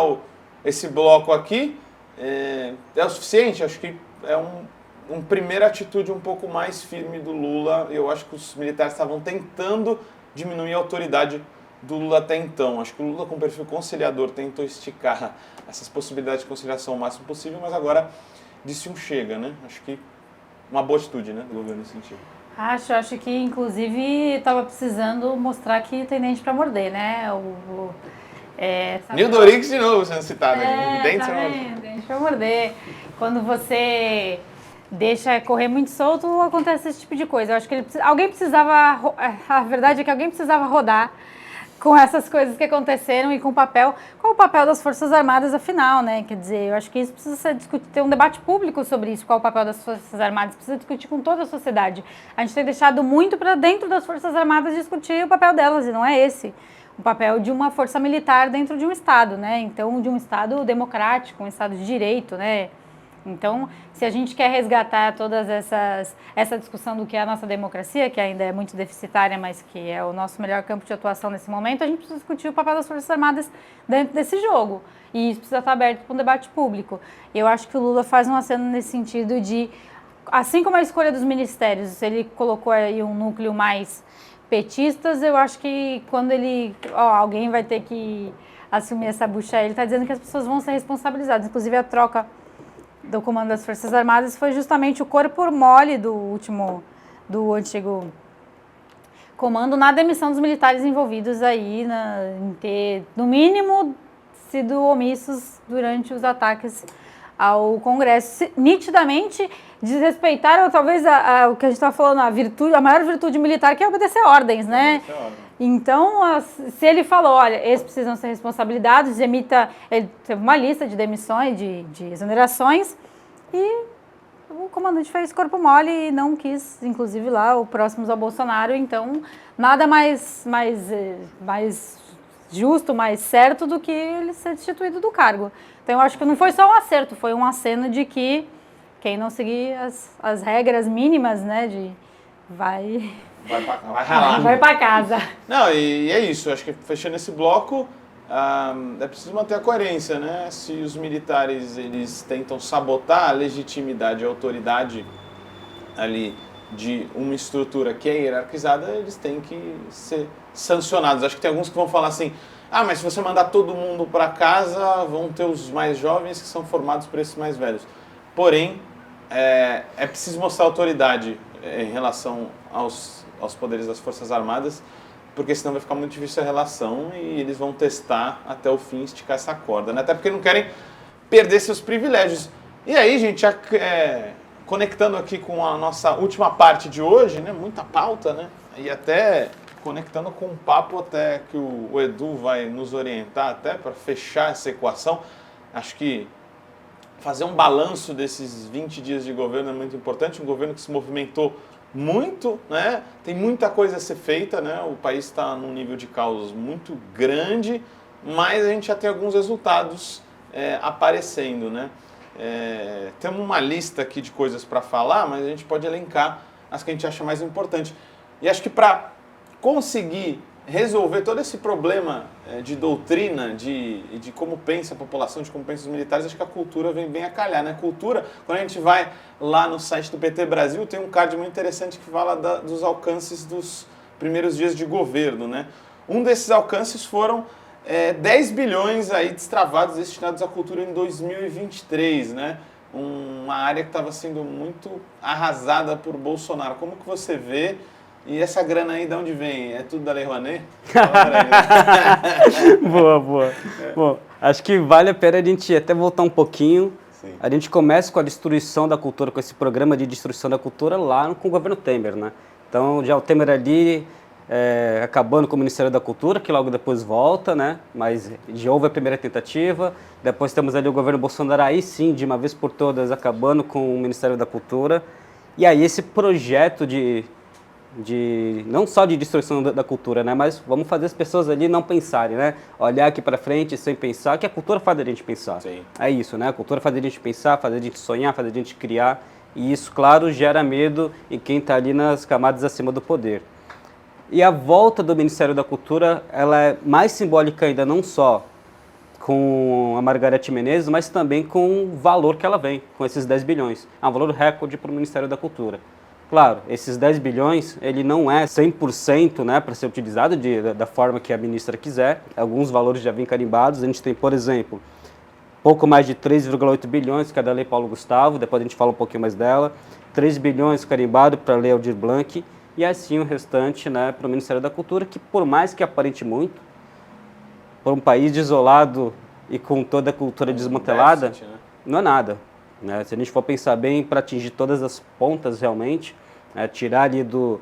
esse bloco aqui, é o suficiente? Acho que é uma primeira atitude um pouco mais firme do Lula. Eu acho que os militares estavam tentando diminuir a autoridade do Lula até então. Acho que o Lula, com perfil conciliador, tentou esticar essas possibilidades de conciliação o máximo possível, mas agora disse um chega, né? Acho que uma boa atitude, né, do governo nesse sentido. Acho que inclusive estava precisando mostrar que tem dente para morder, né? Nildo Ourix de novo sendo citado. Dente para morder. Quando você deixa correr muito solto, acontece esse tipo de coisa. Eu acho que alguém precisava, a verdade é que alguém precisava rodar com essas coisas que aconteceram e com o papel. Qual o papel das Forças Armadas, afinal, né? Quer dizer, eu acho que isso precisa ser discutido, ter um debate público sobre isso, qual o papel das Forças Armadas, precisa discutir com toda a sociedade. A gente tem deixado muito para dentro das Forças Armadas discutir o papel delas, e não é esse o papel de uma força militar dentro de um Estado, né? Então, de um Estado democrático, um Estado de direito, né? Então, se a gente quer resgatar todas essa discussão do que é a nossa democracia, que ainda é muito deficitária, mas que é o nosso melhor campo de atuação nesse momento, a gente precisa discutir o papel das Forças Armadas dentro desse jogo. E isso precisa estar aberto para um debate público. Eu acho que o Lula faz um aceno nesse sentido de, assim como a escolha dos ministérios, ele colocou aí um núcleo mais petistas, eu acho que quando alguém vai ter que assumir essa bucha, ele está dizendo que as pessoas vão ser responsabilizadas. Inclusive, a troca do comando das Forças Armadas foi justamente o corpo mole do antigo comando na demissão dos militares envolvidos aí em ter, no mínimo, sido omissos durante os ataques ao Congresso. Nitidamente desrespeitaram talvez o que a gente está falando, a maior virtude militar, que é obedecer ordens, né? Então, se ele falou, olha, esses precisam ser responsabilizados, ele teve uma lista de demissões, de exonerações, e o comandante fez corpo mole e não quis, inclusive lá, o próximos ao Bolsonaro. Então, nada mais justo, mais certo do que ele ser destituído do cargo. Então, eu acho que não foi só um acerto, foi um aceno de que quem não seguir as regras mínimas, né, vai ralar. Vai para casa. Não, e é isso. Acho que fechando esse bloco, é preciso manter a coerência, né? Se os militares eles tentam sabotar a legitimidade e a autoridade ali de uma estrutura que é hierarquizada, eles têm que ser sancionados. Acho que tem alguns que vão falar assim: mas se você mandar todo mundo para casa, vão ter os mais jovens que são formados por esses mais velhos. Porém, é preciso mostrar autoridade em relação aos poderes das Forças Armadas, porque senão vai ficar muito difícil a relação e eles vão testar até o fim, esticar essa corda, né? Até porque não querem perder seus privilégios. E aí, gente, conectando aqui com a nossa última parte de hoje, né? Muita pauta, né? E até conectando com um papo até que o Edu vai nos orientar até para fechar essa equação. Acho que fazer um balanço desses 20 dias de governo é muito importante, um governo que se movimentou muito, né? Tem muita coisa a ser feita, né? O país está num nível de caos muito grande, mas a gente já tem alguns resultados aparecendo, né? Temos uma lista aqui de coisas para falar, mas a gente pode elencar as que a gente acha mais importante. E acho que para conseguir resolver todo esse problema de doutrina, de como pensa a população, de como pensa os militares, acho que a cultura vem bem a calhar, né? Cultura, quando a gente vai lá no site do PT Brasil, tem um card muito interessante que fala dos alcances dos primeiros dias de governo, né? Um desses alcances foram 10 bilhões aí destravados, destinados à cultura em 2023, né? Uma área que estava sendo muito arrasada por Bolsonaro. Como que você vê? E essa grana aí, de onde vem? É tudo da Lei Rouanet? Boa. Bom, acho que vale a pena a gente até voltar um pouquinho. Sim. A gente começa com a destruição da cultura, com esse programa de destruição da cultura lá com o governo Temer, né? Então, já o Temer ali acabando com o Ministério da Cultura, que logo depois volta, né? Mas já houve a primeira tentativa. Depois temos ali o governo Bolsonaro, aí sim, de uma vez por todas, acabando com o Ministério da Cultura. E aí esse projeto não só de destruição da cultura, né, mas vamos fazer as pessoas ali não pensarem, né, olhar aqui para frente sem pensar, que a cultura faz a gente pensar. Sim. É isso, né, a cultura faz a gente pensar, faz a gente sonhar, faz a gente criar, e isso, claro, gera medo em quem está ali nas camadas acima do poder. E a volta do Ministério da Cultura, ela é mais simbólica ainda, não só com a Margareth Menezes, mas também com o valor que ela vem, com esses 10 bilhões. É um valor recorde para o Ministério da Cultura. Claro, esses 10 bilhões, ele não é 100%, né, para ser utilizado da forma que a ministra quiser. Alguns valores já vêm carimbados. A gente tem, por exemplo, pouco mais de 3,8 bilhões, que é da Lei Paulo Gustavo, depois a gente fala um pouquinho mais dela. 3 bilhões carimbado para a Lei Aldir Blanc, e assim o restante, né, para o Ministério da Cultura, que por mais que aparente muito, por um país isolado e com toda a cultura desmantelada, déficit, né? Não é nada. Né? Se a gente for pensar bem, para atingir todas as pontas realmente, tirar ali do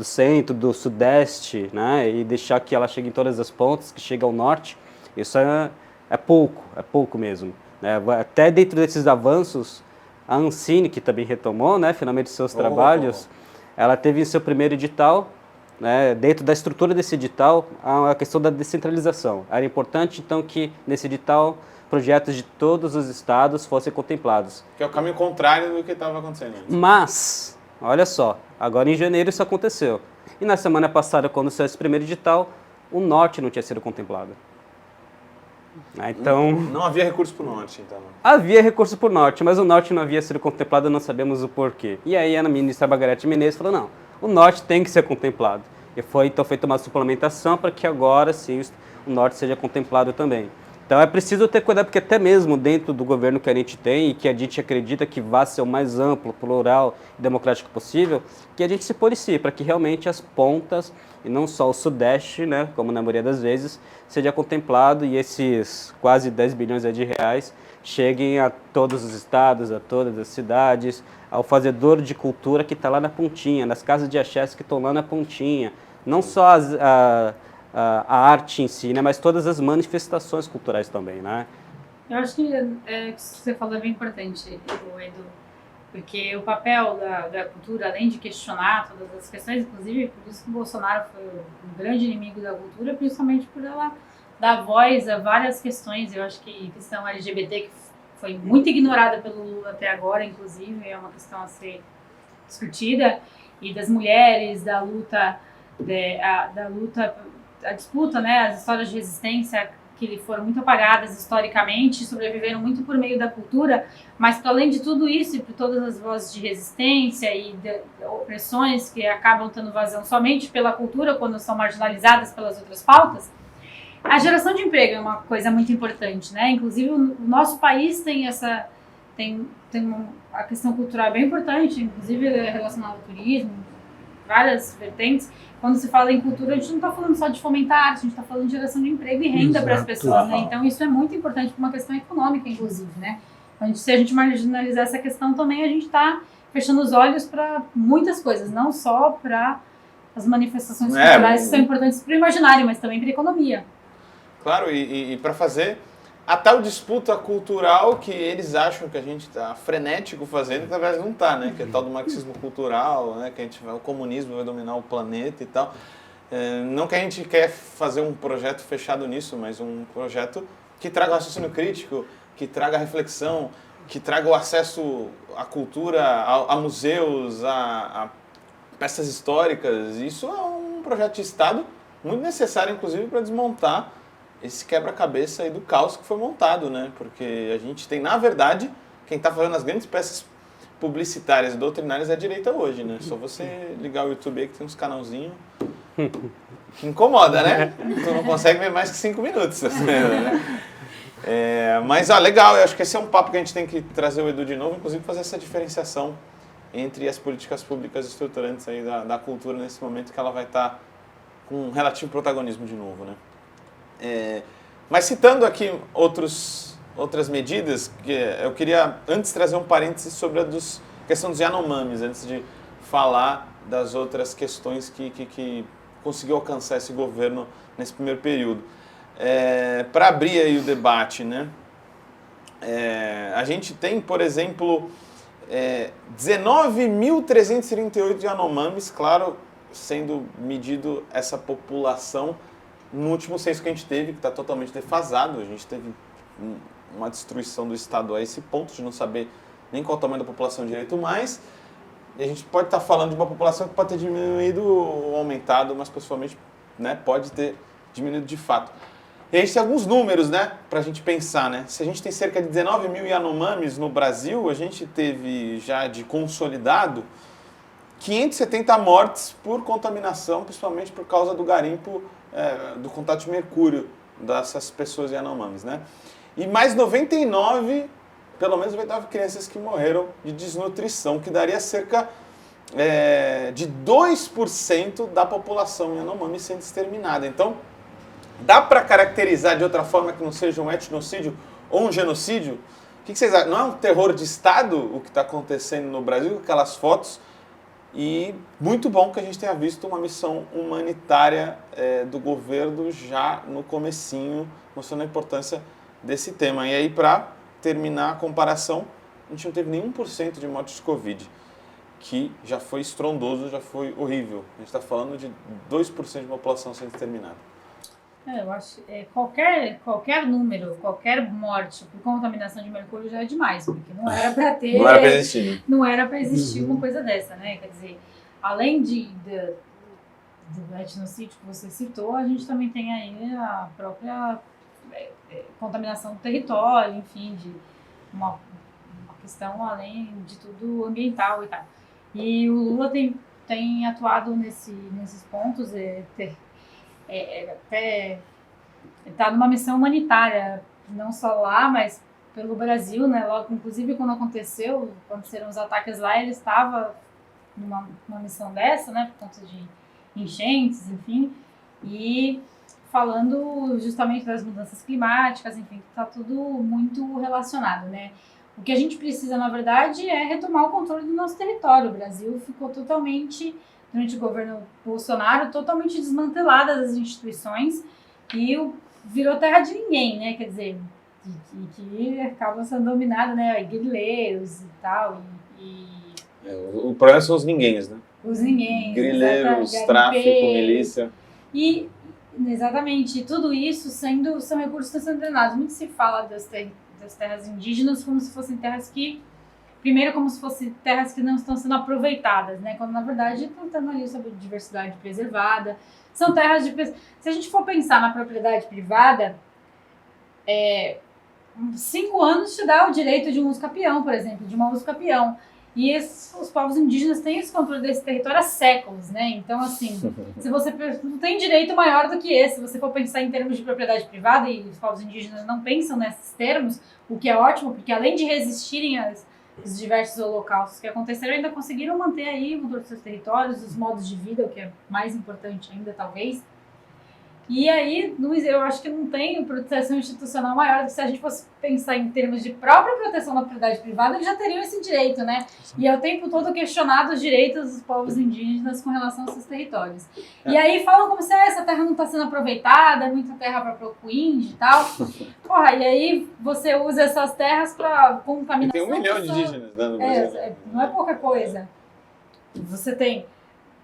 centro, do sudeste, né? E deixar que ela chegue em todas as pontas, que chega ao norte, isso é pouco mesmo. Né? Até dentro desses avanços, a Ancine, que também retomou, né, finalmente seus trabalhos, ela teve seu primeiro edital, né, dentro da estrutura desse edital, a questão da descentralização. Era importante, então, que nesse edital projetos de todos os estados fossem contemplados. Que é o caminho contrário do que estava acontecendo antes. Mas, olha só, agora em janeiro isso aconteceu. E na semana passada, quando saiu esse primeiro edital, o norte não tinha sido contemplado. Então, não havia recurso para o norte, então? Havia recurso para o norte, mas o norte não havia sido contemplado, não sabemos o porquê. E aí a ministra Margareth Menezes falou, não, o norte tem que ser contemplado. E foi então feita uma suplementação para que agora sim o norte seja contemplado também. Então é preciso ter cuidado, porque até mesmo dentro do governo que a gente tem e que a gente acredita que vai ser o mais amplo, plural e democrático possível, que a gente se policie para que realmente as pontas, e não só o Sudeste, né, como na maioria das vezes, seja contemplado e esses quase 10 bilhões de reais cheguem a todos os estados, a todas as cidades, ao fazedor de cultura que está lá na pontinha, nas casas de axés que estão lá na pontinha, não só a arte em si, né, mas todas as manifestações culturais também, né? Eu acho que o que você falou é bem importante, Edu, porque o papel da cultura, além de questionar todas as questões, inclusive por isso que o Bolsonaro foi um grande inimigo da cultura, principalmente por ela dar voz a várias questões. Eu acho que a questão LGBT, que foi muito ignorada pelo Lula até agora, inclusive, é uma questão a ser discutida, e das mulheres, da luta, a disputa, né, as histórias de resistência que foram muito apagadas historicamente, sobreviveram muito por meio da cultura, mas para além de tudo isso e por todas as vozes de resistência e de opressões que acabam tendo vazão somente pela cultura quando são marginalizadas pelas outras pautas, a geração de emprego é uma coisa muito importante, né? Inclusive o nosso país tem a questão cultural bem importante, inclusive relacionada ao turismo, várias vertentes. Quando se fala em cultura, a gente não está falando só de fomentar arte, a gente está falando de geração de emprego e renda para as pessoas, né? Então isso é muito importante para uma questão econômica, inclusive, né? Se a gente marginalizar essa questão também, a gente está fechando os olhos para muitas coisas, não só para as manifestações culturais que são importantes para o imaginário, mas também para a economia. Claro, e para fazer a tal disputa cultural que eles acham que a gente está frenético fazendo, que na verdade não está, né? Que é tal do marxismo cultural, né? Que o comunismo vai dominar o planeta e tal. Não que a gente quer fazer um projeto fechado nisso, mas um projeto que traga raciocínio crítico, que traga reflexão, que traga o acesso à cultura, a museus, a peças históricas. Isso é um projeto de Estado muito necessário, inclusive, para desmontar esse quebra-cabeça aí do caos que foi montado, né? Porque a gente tem, na verdade, quem está fazendo as grandes peças publicitárias e doutrinárias é a direita hoje, né? Só você ligar o YouTube aí que tem uns canalzinhos que incomoda, né? Tu não consegue ver mais que 5 minutos. Né? Mas, legal, eu acho que esse é um papo que a gente tem que trazer o Edu de novo, inclusive fazer essa diferenciação entre as políticas públicas estruturantes aí da cultura nesse momento que ela vai estar com um relativo protagonismo de novo, né? Mas citando aqui outras medidas, eu queria antes trazer um parênteses sobre a questão dos Yanomamis, antes de falar das outras questões que conseguiu alcançar esse governo nesse primeiro período. Para abrir aí o debate, né? A gente tem, por exemplo, 19.338 Yanomamis, claro, sendo medido essa população no último censo que a gente teve, que está totalmente defasado. A gente teve uma destruição do Estado a esse ponto de não saber nem qual é o tamanho da população direito mais. E a gente pode estar falando de uma população que pode ter diminuído ou aumentado, mas possivelmente, né, pode ter diminuído de fato. E a gente tem alguns números, né, para a gente pensar, né? Se a gente tem cerca de 19 mil Yanomamis no Brasil, a gente teve já de consolidado 570 mortes por contaminação, principalmente por causa do garimpo, do contato de mercúrio dessas pessoas Yanomamis, né? E mais 99, pelo menos 99 crianças que morreram de desnutrição, que daria cerca de 2% da população Yanomami sendo exterminada. Então, dá para caracterizar de outra forma que não seja um etnocídio ou um genocídio? O que vocês acham? Não é um terror de Estado o que está acontecendo no Brasil, aquelas fotos? E muito bom que a gente tenha visto uma missão humanitária do governo já no comecinho, mostrando a importância desse tema. E aí, para terminar a comparação, a gente não teve nem 1% de mortes de Covid, que já foi estrondoso, já foi horrível. A gente está falando de 2% de população sendo exterminada. Eu acho que qualquer número, qualquer morte por contaminação de mercúrio já é demais, porque não era para ter. Não era para existir. Não era para existir uma coisa dessa, né? Quer dizer, além do etnocídio que você citou, a gente também tem aí a própria contaminação do território, enfim, de uma questão, além de tudo, ambiental e tal. E o Lula tem atuado nesses pontos, até está numa missão humanitária não só lá, mas pelo Brasil, né? Logo, inclusive, quando aconteceram os ataques lá, ele estava numa missão dessa, né? Por conta de enchentes, enfim, e falando justamente das mudanças climáticas, enfim, que está tudo muito relacionado, né? O que a gente precisa, na verdade, é retomar o controle do nosso território. O Brasil ficou totalmente, durante o governo Bolsonaro, totalmente desmantelada das instituições e virou terra de ninguém, né? Quer dizer, que acaba sendo dominada, né? Grileiros e tal. O problema são os ninguéms, né? Os ninguém. Grileiros, tráfico, milícia. E, exatamente, tudo isso são recursos que estão sendo drenados. Muito se fala das terras indígenas como se fossem terras que, primeiro, como se fossem terras que não estão sendo aproveitadas, né? Quando, na verdade, estão tendo ali sobre diversidade preservada. São terras de... Se a gente for pensar na propriedade privada, 5 anos te dá o direito de um usucapião, por exemplo, de uma usucapião. E os povos indígenas têm esse controle desse território há séculos, né? Então, assim, se você não tem direito maior do que esse, se você for pensar em termos de propriedade privada, e os povos indígenas não pensam nesses termos, o que é ótimo, porque além de resistirem aos diversos holocaustos que aconteceram, ainda conseguiram manter aí o controle dos seus territórios, os modos de vida, o que é mais importante ainda, talvez. E aí, eu acho que não tem proteção institucional maior do que se a gente fosse pensar em termos de própria proteção da propriedade privada, eles já teriam esse direito, né? E é o tempo todo questionado os direitos dos povos indígenas com relação aos seus territórios. E aí falam como se essa terra não está sendo aproveitada, é muita terra para pouco índio e tal. Porra, e aí você usa essas terras para contaminação. E tem 1 milhão de indígenas no Brasil. Não é pouca coisa. Você tem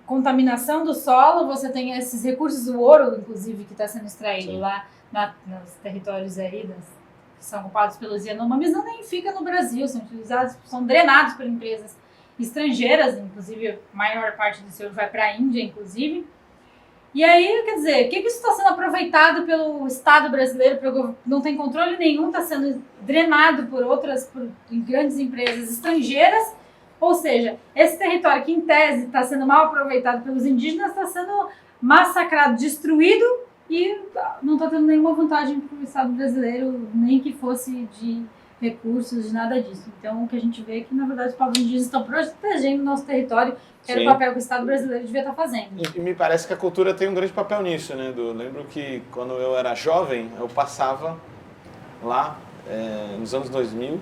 contaminação do solo, você tem esses recursos do ouro, inclusive, que está sendo extraído lá nos territórios aí que são ocupados pelos Yanomamis, não nem fica no Brasil, são utilizados, são drenados por empresas estrangeiras, inclusive a maior parte desse ouro vai para a Índia, inclusive. E aí, quer dizer, o que isso está sendo aproveitado pelo Estado brasileiro, não tem controle nenhum, está sendo drenado por grandes empresas estrangeiras. Ou seja, esse território que, em tese, está sendo mal aproveitado pelos indígenas, está sendo massacrado, destruído e não está tendo nenhuma vantagem para o Estado brasileiro, nem que fosse de recursos, de nada disso. Então, o que a gente vê é que, na verdade, os povos indígenas estão protegendo o nosso território, que era o papel que o Estado brasileiro devia estar fazendo. E me parece que a cultura tem um grande papel nisso, né, Edu? Lembro que, quando eu era jovem, eu passava lá, nos anos 2000,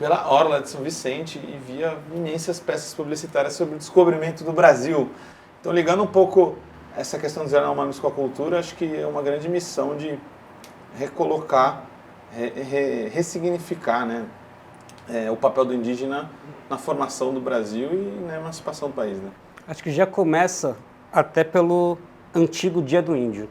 pela orla de São Vicente e via imensas peças publicitárias sobre o descobrimento do Brasil. Então, ligando um pouco essa questão dos Yanomamis com a cultura, acho que é uma grande missão de recolocar, ressignificar, né, o papel do indígena na formação do Brasil e na emancipação do país, né? Acho que já começa até pelo antigo Dia do Índio,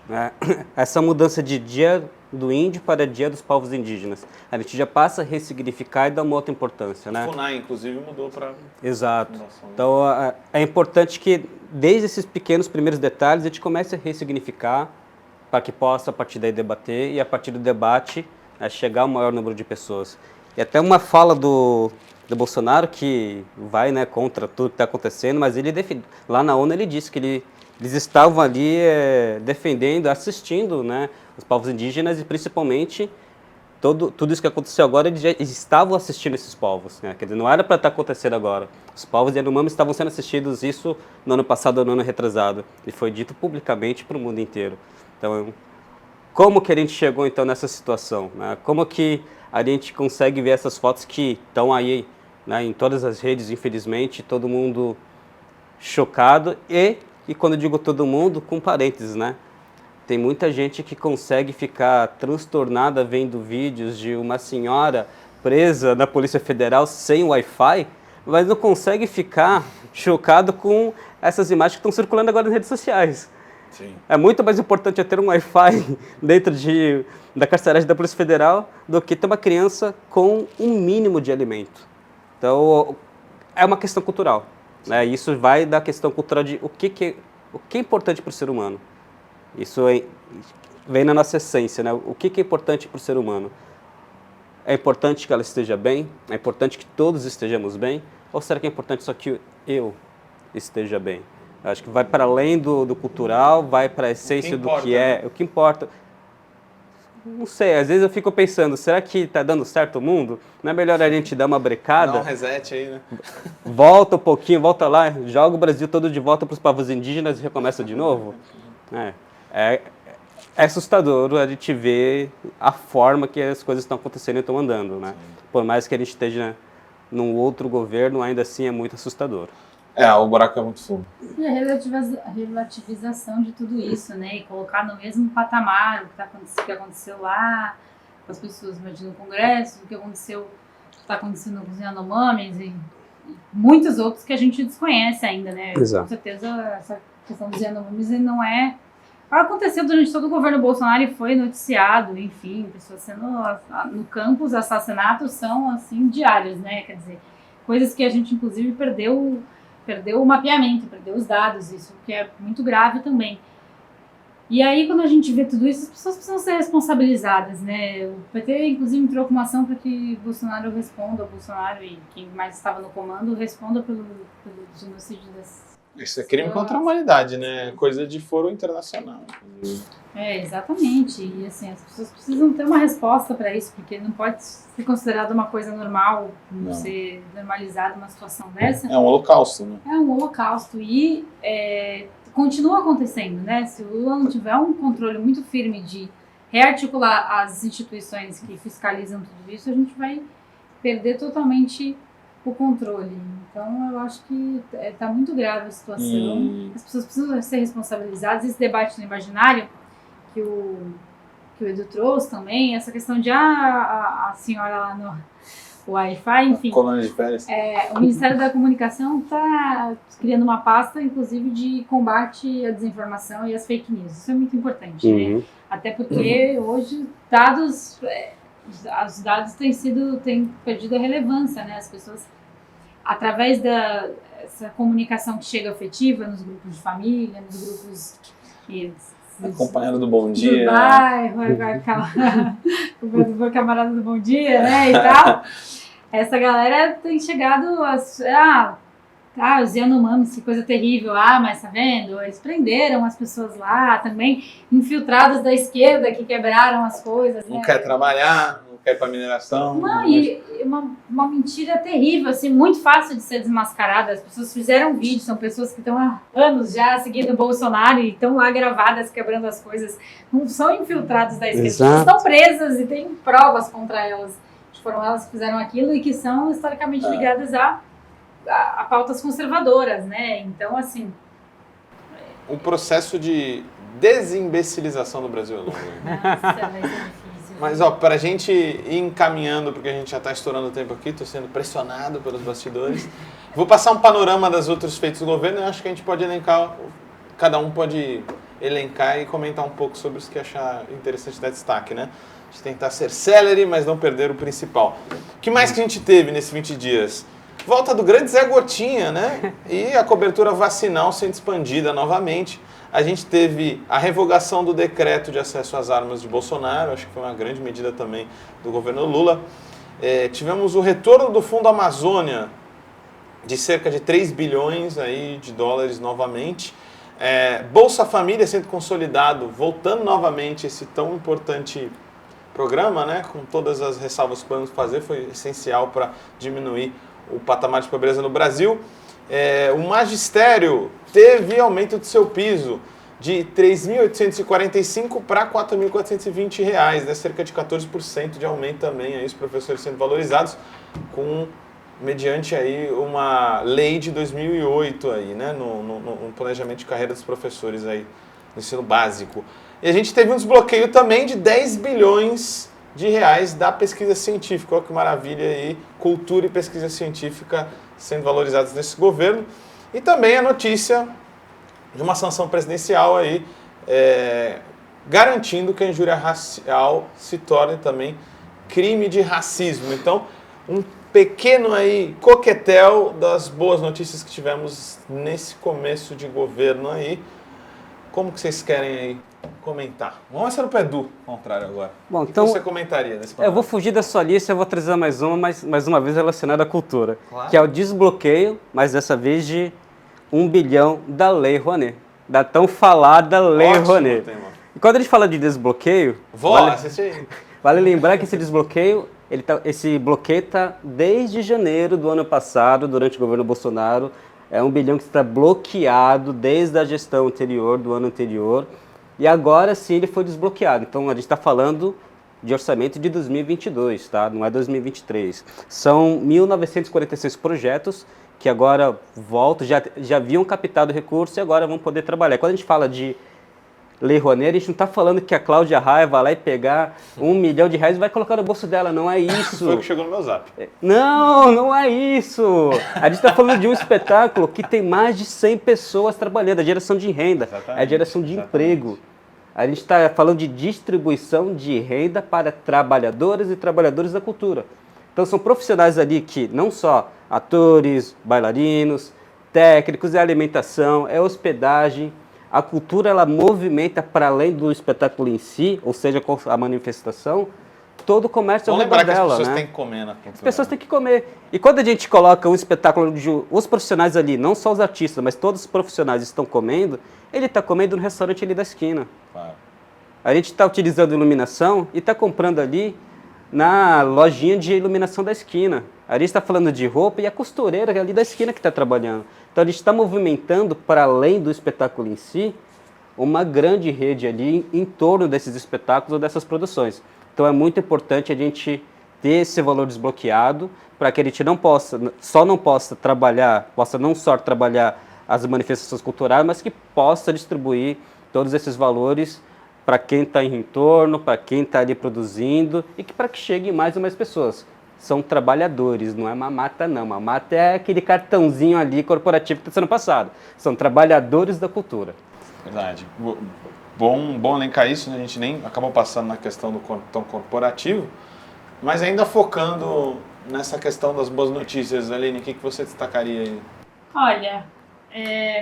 né? Essa mudança de Dia do Índio para Dia dos Povos Indígenas. A gente já passa a ressignificar e dar uma outra importância, né? O FUNAI, inclusive, mudou para... Exato. Então, é importante que, desde esses pequenos primeiros detalhes, a gente comece a ressignificar para que possa, a partir daí, debater e, a partir do debate, chegar ao maior número de pessoas. E até uma fala do Bolsonaro, que vai, né, contra tudo que está acontecendo, mas ele lá na ONU ele disse que eles estavam ali defendendo, assistindo, né, os povos indígenas e principalmente tudo isso que aconteceu agora, eles estavam assistindo esses povos, né? Quer dizer, não era para estar acontecendo agora. Os povos Yanomami estavam sendo assistidos, isso no ano passado ou no ano retrasado, e foi dito publicamente para o mundo inteiro. Então, como que a gente chegou então nessa situação, né? Como que a gente consegue ver essas fotos que estão aí, né, em todas as redes, infelizmente, todo mundo chocado e quando eu digo todo mundo, com parênteses, né? Tem muita gente que consegue ficar transtornada vendo vídeos de uma senhora presa na Polícia Federal sem Wi-Fi, mas não consegue ficar chocado com essas imagens que estão circulando agora nas redes sociais. Sim. É muito mais importante eu ter um Wi-Fi dentro da carceragem da Polícia Federal do que ter uma criança com um mínimo de alimento. Então, é uma questão cultural, né? Isso vai da questão cultural de o que é importante para o ser humano. Isso vem na nossa essência, né? O que é importante para o ser humano? É importante que ela esteja bem? É importante que todos estejamos bem? Ou será que é importante só que eu esteja bem? Eu acho que vai para além do cultural, vai para a essência do que é, o que importa. não sei, às vezes eu fico pensando, será que tá dando certo o mundo? Não é melhor a gente dar uma brecada? Dá um reset aí, né? Volta um pouquinho, volta lá, joga o Brasil todo de volta para os povos indígenas e recomeça de novo? É assustador a gente ver a forma que as coisas estão acontecendo e estão andando, né? Por mais que a gente esteja num outro governo, ainda assim é muito assustador. O buraco é muito fundo. E a relativização de tudo isso, né? E colocar no mesmo patamar o que aconteceu lá com as pessoas, imagina, no Congresso, o que está acontecendo com os Yanomamis e muitos outros que a gente desconhece ainda, né? Exato. Com certeza essa questão dos Yanomamis não é... Aconteceu durante todo o governo Bolsonaro e foi noticiado, enfim, pessoas sendo no campus, assassinatos são, assim, diários, né? Quer dizer, coisas que a gente, inclusive, perdeu o mapeamento, perdeu os dados, isso que é muito grave também. E aí, quando a gente vê tudo isso, as pessoas precisam ser responsabilizadas, né? O PT, inclusive, entrou com uma ação para que Bolsonaro e quem mais estava no comando responda pelo genocídio das... Isso é crime contra a humanidade, né? Coisa de foro internacional. Exatamente. E assim, as pessoas precisam ter uma resposta para isso, porque não pode ser considerado uma coisa normal, não ser normalizada uma situação dessa. É um holocausto, né? É um holocausto e continua acontecendo, né? Se o Lula não tiver um controle muito firme de rearticular as instituições que fiscalizam tudo isso, a gente vai perder totalmente o controle. Então, eu acho que está muito grave a situação. As pessoas precisam ser responsabilizadas. Esse debate no imaginário que o Edu trouxe também, essa questão de a senhora lá no Wi-Fi, enfim. Colônia de férias. O Ministério da Comunicação está criando uma pasta, inclusive, de combate à desinformação e às fake news. Isso é muito importante, né? Até porque hoje os dados têm perdido a relevância, né? As pessoas, através dessa comunicação que chega afetiva nos grupos de família, nos grupos acompanhando do Bom Dia, do bairro, do camarada do Bom Dia, né, e tal. Essa galera tem chegado os Yanomamis, que coisa terrível. Mas tá vendo? Eles prenderam as pessoas lá também, infiltrados da esquerda que quebraram as coisas. Não quer trabalhar, não quer ir pra mineração. Não, e uma mentira terrível, assim, muito fácil de ser desmascarada. As pessoas fizeram vídeo, são pessoas que estão há anos já seguindo o Bolsonaro e estão lá gravadas, quebrando as coisas. Não são infiltrados da esquerda. Exato. Estão presas e tem provas contra elas. Foram elas que fizeram aquilo e que são historicamente ligadas a pautas conservadoras, né? Então, assim... O processo de desimbecilização do Brasil é longo. Nossa, vai ser difícil. Mas, pra gente ir encaminhando, porque a gente já está estourando o tempo aqui, estou sendo pressionado pelos bastidores. Vou passar um panorama dos outros feitos do governo e acho que a gente pode elencar, cada um pode elencar e comentar um pouco sobre os que achar interessante dar destaque, né? A gente tentar ser célere, mas não perder o principal. O que mais que a gente teve nesses 20 dias? Volta do grande Zé Gotinha, né? E a cobertura vacinal sendo expandida novamente. A gente teve a revogação do decreto de acesso às armas de Bolsonaro, acho que foi uma grande medida também do governo Lula. Tivemos o retorno do Fundo Amazônia de cerca de 3 bilhões aí de dólares novamente. Bolsa Família sendo consolidado, voltando novamente esse tão importante programa, né? Com todas as ressalvas que podemos fazer, foi essencial para diminuir o patamar de pobreza no Brasil. O magistério teve aumento do seu piso de R$ 3.845 para R$ 4.420, né? Cerca de 14% de aumento também, aí os professores sendo valorizados, mediante aí uma lei de 2008 aí, né? No planejamento de carreira dos professores aí, no ensino básico. E a gente teve um desbloqueio também de 10 bilhões de reais da pesquisa científica. Olha que maravilha aí, cultura e pesquisa científica sendo valorizados nesse governo. E também a notícia de uma sanção presidencial aí, garantindo que a injúria racial se torne também crime de racismo. Então, um pequeno aí coquetel das boas notícias que tivemos nesse começo de governo aí. Como que vocês querem aí comentar? Vamos começar no Edu, ao contrário agora. Bom, o que então, você comentaria nesse eu vou fugir da sua lista, eu vou trazer mais uma vez relacionada à cultura, claro, que é o desbloqueio, mas dessa vez de 1 bilhão da Lei Rouanet, da tão falada Lei Rouanet. Tema. E quando a gente fala de desbloqueio, Assiste aí. vale lembrar que esse desbloqueio, esse bloqueio está desde janeiro do ano passado, durante o governo Bolsonaro. É 1 bilhão que está bloqueado desde a gestão anterior, do ano anterior. E agora sim ele foi desbloqueado. Então a gente está falando de orçamento de 2022, tá? Não é 2023. São 1.946 projetos que agora voltam, já haviam captado recurso e agora vão poder trabalhar. Quando a gente fala de Lei Rouanet, a gente não está falando que a Cláudia Raia vai lá e pegar R$1 milhão e vai colocar no bolso dela, não é isso. Foi o que chegou no meu zap. Não é isso. A gente está falando de um espetáculo que tem mais de 100 pessoas trabalhando, a geração de renda, a geração de emprego. A gente está falando de distribuição de renda para trabalhadoras e trabalhadores da cultura. Então são profissionais ali que não só atores, bailarinos, técnicos, é alimentação, é hospedagem. A cultura, ela movimenta para além do espetáculo em si, ou seja, a manifestação, todo o comércio ao redor dela. Vamos lembrar que as pessoas têm que comer na cultura. As pessoas têm que comer. E quando a gente coloca um espetáculo, os profissionais ali, não só os artistas, mas todos os profissionais estão comendo, ele está comendo no restaurante ali da esquina. Claro. A gente está utilizando iluminação e está comprando ali na lojinha de iluminação da esquina. A gente está falando de roupa e a costureira ali da esquina que está trabalhando. Então a gente está movimentando, para além do espetáculo em si, uma grande rede ali em torno desses espetáculos ou dessas produções. Então é muito importante a gente ter esse valor desbloqueado para que a gente não possa não só trabalhar as manifestações culturais, mas que possa distribuir todos esses valores para quem está em entorno, para quem está ali produzindo e para que chegue mais e mais pessoas. São trabalhadores, não é mamata não. Mamata é aquele cartãozinho ali corporativo que está sendo passado. São trabalhadores da cultura. Verdade. Bom elencar isso, né? A gente nem acabou passando na questão do cartão corporativo, mas ainda focando nessa questão das boas notícias, Aline, o que você destacaria aí? Olha,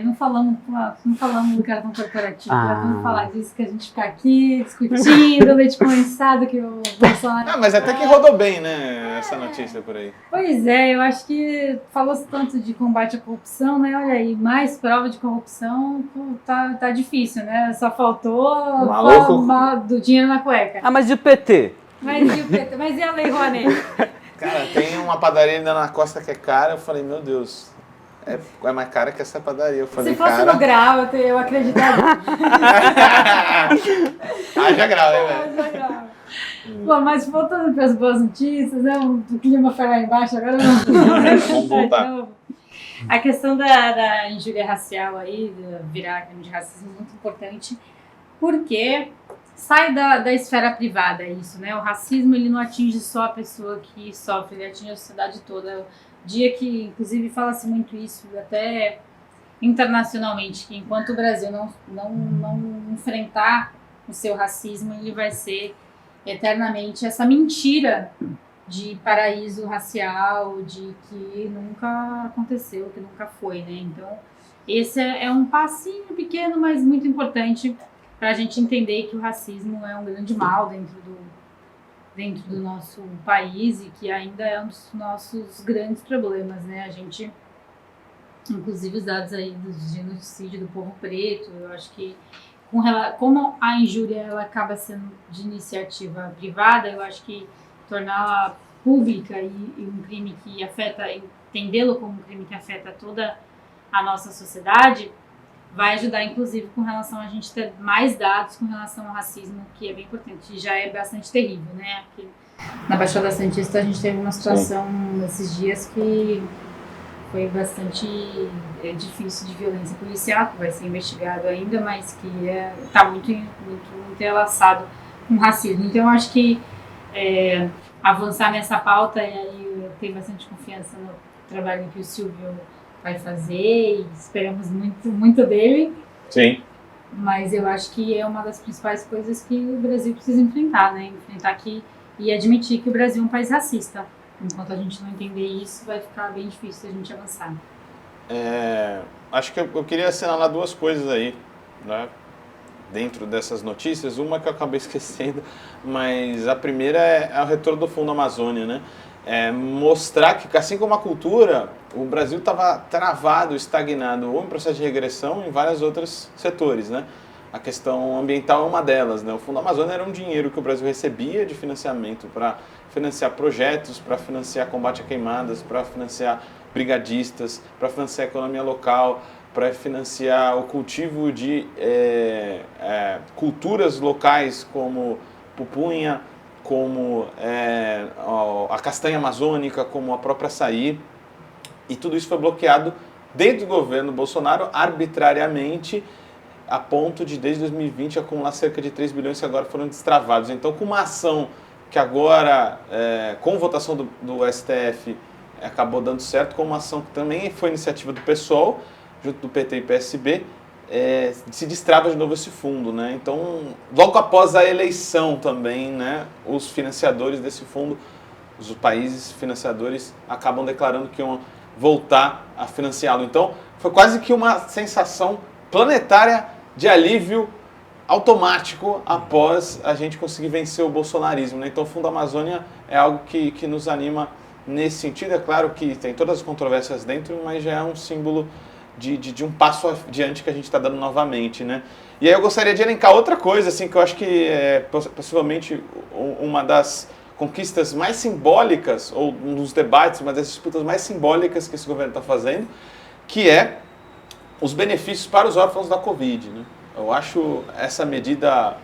não falamos do cartão corporativo, vamos falar disso, que a gente fica aqui discutindo, leite condensado que o Bolsonaro... Mas até que rodou bem, né, essa notícia por aí. Pois é, eu acho que falou-se tanto de combate à corrupção, né, olha aí, mais prova de corrupção, tá difícil, né, só faltou do dinheiro na cueca. Mas e o PT? Mas e a Lei Rouanet? Cara, tem uma padaria ainda na Costa que é cara, eu falei, meu Deus... É mais cara que essa padaria. Eu falei, se fosse no grau, eu acreditaria. Haja grau, hein, velho? Bom, mas voltando para as boas notícias, né? O clima foi lá embaixo, agora vamos voltar. A questão da injúria racial aí, virar crime de racismo, é muito importante, porque sai da esfera privada isso, né? O racismo, ele não atinge só a pessoa que sofre, ele atinge a sociedade toda. Dia que, inclusive, fala-se muito isso, até internacionalmente, que enquanto o Brasil não enfrentar o seu racismo, ele vai ser eternamente essa mentira de paraíso racial, de que nunca aconteceu, que nunca foi, né? Então, esse é um passinho pequeno, mas muito importante para a gente entender que o racismo é um grande mal dentro do nosso país e que ainda é um dos nossos grandes problemas, né? A gente, inclusive os dados aí do genocídio do povo preto, eu acho que como a injúria ela acaba sendo de iniciativa privada, eu acho que torná-la pública e um crime que afeta, entendê-lo como um crime que afeta toda a nossa sociedade, vai ajudar, inclusive, com relação a gente ter mais dados com relação ao racismo, que é bem importante, e já é bastante terrível, né? Aqui na Baixada Santista a gente teve uma situação nesses dias que foi bastante difícil, de violência policial, que vai ser investigado ainda, mas que está muito entrelaçado com racismo. Então, eu acho que avançar nessa pauta, e aí eu tenho bastante confiança no trabalho que o Silvio vai fazer e esperamos muito dele. Sim. Mas eu acho que é uma das principais coisas que o Brasil precisa enfrentar, né? Enfrentar e admitir que o Brasil é um país racista. Enquanto a gente não entender isso, vai ficar bem difícil a gente avançar. Acho que eu queria assinalar duas coisas aí, né? Dentro dessas notícias. Uma que eu acabei esquecendo, mas a primeira é o retorno do Fundo Amazônia, né? Mostrar que, assim como a cultura, o Brasil estava travado, estagnado, ou em processo de regressão em vários outros setores, né? A questão ambiental é uma delas, né? O Fundo Amazônia era um dinheiro que o Brasil recebia de financiamento para financiar projetos, para financiar combate a queimadas, para financiar brigadistas, para financiar a economia local, para financiar o cultivo de culturas locais como pupunha, como a castanha amazônica, como a própria açaí. E tudo isso foi bloqueado dentro do governo Bolsonaro arbitrariamente, a ponto de, desde 2020, acumular cerca de 3 bilhões que agora foram destravados. Então, com uma ação que agora, com votação do STF, acabou dando certo, com uma ação que também foi iniciativa do PSOL, junto do PT e PSB, se destrava de novo esse fundo, né? Então, logo após a eleição também, né, os financiadores desse fundo, os países financiadores, acabam declarando que iam voltar a financiá-lo. Então, foi quase que uma sensação planetária de alívio automático após a gente conseguir vencer o bolsonarismo, né? Então, o Fundo Amazônia é algo que nos anima nesse sentido. É claro que tem todas as controvérsias dentro, mas já é um símbolo de um passo adiante que a gente está dando novamente, né? E aí eu gostaria de elencar outra coisa, assim, que eu acho que é possivelmente uma das conquistas mais simbólicas, ou um dos debates, uma das disputas mais simbólicas que esse governo está fazendo, que é os benefícios para os órfãos da Covid, né? Eu acho essa medida,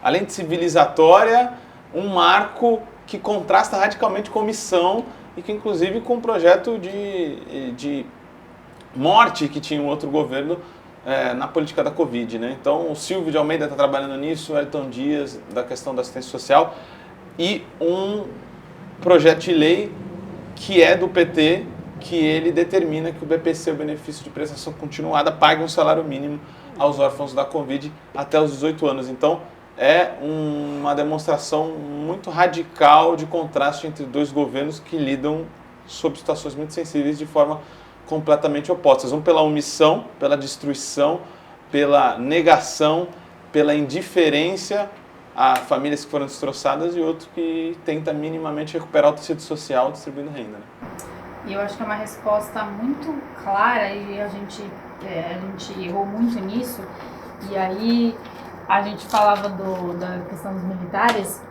além de civilizatória, um marco que contrasta radicalmente com a omissão e que, inclusive, com o projeto de morte que tinha um outro governo na política da Covid, né? Então, o Silvio de Almeida está trabalhando nisso, o Ayrton Dias, da questão da assistência social, e um projeto de lei que é do PT, que ele determina que o BPC, o benefício de prestação continuada, pague um salário mínimo aos órfãos da Covid até os 18 anos. Então, é uma demonstração muito radical de contraste entre dois governos que lidam sob situações muito sensíveis de forma completamente opostas. Um pela omissão, pela destruição, pela negação, pela indiferença a famílias que foram destroçadas, e outro que tenta minimamente recuperar o tecido social distribuindo renda, né? E eu acho que é uma resposta muito clara, e a gente errou muito nisso. E aí a gente falava da questão dos militares.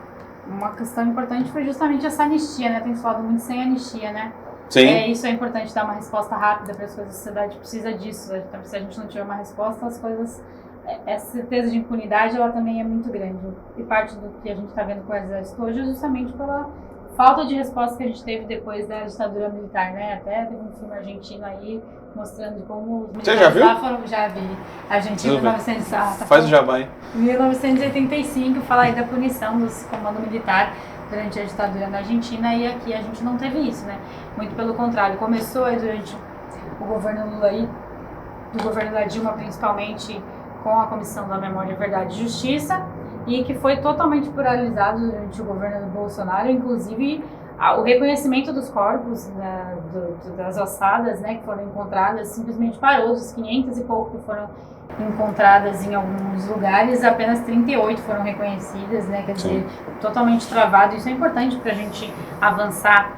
Uma questão importante foi justamente essa anistia, né? Tem falado muito sem anistia, né? Sim. Isso é importante, dar uma resposta rápida para as coisas. A sociedade precisa disso. Então, se a gente não tiver uma resposta, as coisas... Essa certeza de impunidade, ela também é muito grande. E parte do que a gente está vendo com o Exército hoje é justamente pela falta de resposta que a gente teve depois da ditadura militar, né? Até teve um filme argentino aí mostrando como os militares... Você já viu? Lá foram... Já vi. Argentina, 1900... Faz o jabá, hein? 1985, fala aí da punição dos comandos militares durante a ditadura na Argentina, e aqui a gente não teve isso, né? Muito pelo contrário. Começou aí durante o governo Lula aí, do governo da Dilma principalmente, com a Comissão da Memória, Verdade e Justiça, e que foi totalmente pluralizado durante o governo do Bolsonaro, inclusive o reconhecimento dos corpos, né, das ossadas, né, que foram encontradas, simplesmente parou dos 500 e pouco que foram encontradas em alguns lugares, apenas 38 foram reconhecidas, né, quer dizer, totalmente travado. Isso é importante para a gente avançar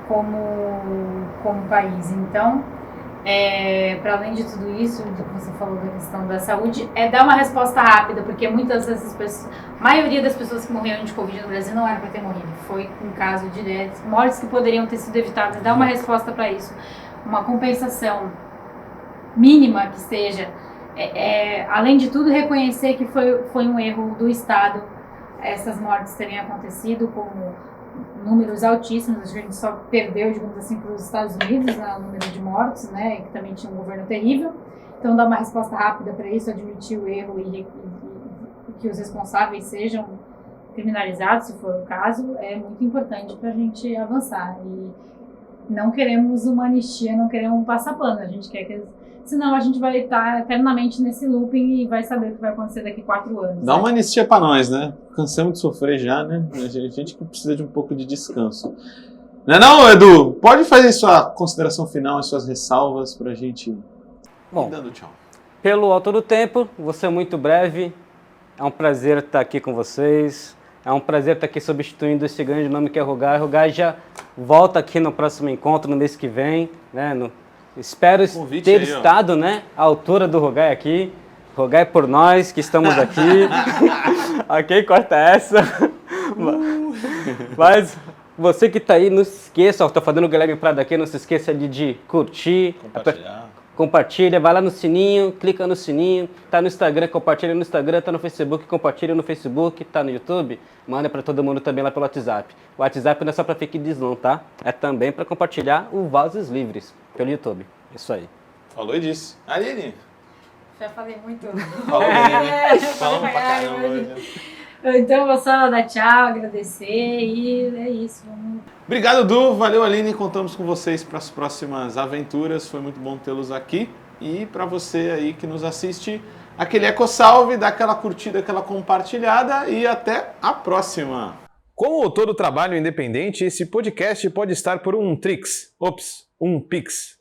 como país. Então, para além de tudo isso, do que você falou da questão da saúde, dar uma resposta rápida, porque muitas dessas pessoas, a maioria das pessoas que morreram de Covid no Brasil não era para ter morrido, foi um caso de mortes que poderiam ter sido evitadas. Dar uma resposta para isso, uma compensação mínima que seja, além de tudo, reconhecer que foi um erro do Estado essas mortes terem acontecido, como números altíssimos. A gente só perdeu, digamos assim, para os Estados Unidos, né, o número de mortos, né, que também tinha um governo terrível. Então, dar uma resposta rápida para isso, admitir o erro e que os responsáveis sejam criminalizados, se for o caso, é muito importante para a gente avançar. E não queremos uma anistia, não queremos um passapano. A gente quer que... Senão a gente vai estar eternamente nesse looping e vai saber o que vai acontecer daqui 4 anos. Dá uma anistia para nós, né? Cansamos de sofrer já, né? A gente que precisa de um pouco de descanso. Não, Edu? Pode fazer sua consideração final e suas ressalvas para a gente ir dando tchau. Pelo alto do tempo, vou ser muito breve. É um prazer estar aqui com vocês. É um prazer estar aqui substituindo esse grande nome que é Rugai. Rugai já volta aqui no próximo encontro, no mês que vem, né? Espero ter estado, né, à altura do Rugai aqui, Rogai por nós que estamos aqui. Ok, corta essa. Mas você que tá aí, não se esqueça, ó, tô fazendo o Guilherme Prado aqui, não se esqueça de curtir, compartilha, vai lá no sininho, clica no sininho, tá no Instagram, compartilha no Instagram, tá no Facebook, compartilha no Facebook, tá no YouTube, manda pra todo mundo também lá pelo WhatsApp. O WhatsApp não é só pra fake news não, tá? É também pra compartilhar o Vozes Livres pelo YouTube. Isso aí. Falou e disse. Aline. Já falei muito. Falou bem, falamos pra caramba hoje. Então vou só dar tchau, agradecer e é isso. Obrigado, Du. Valeu, Aline. Contamos com vocês para as próximas aventuras. Foi muito bom tê-los aqui. E para você aí que nos assiste, aquele eco-salve, dá aquela curtida, aquela compartilhada e até a próxima. Como todo trabalho independente, esse podcast pode estar por um Pix,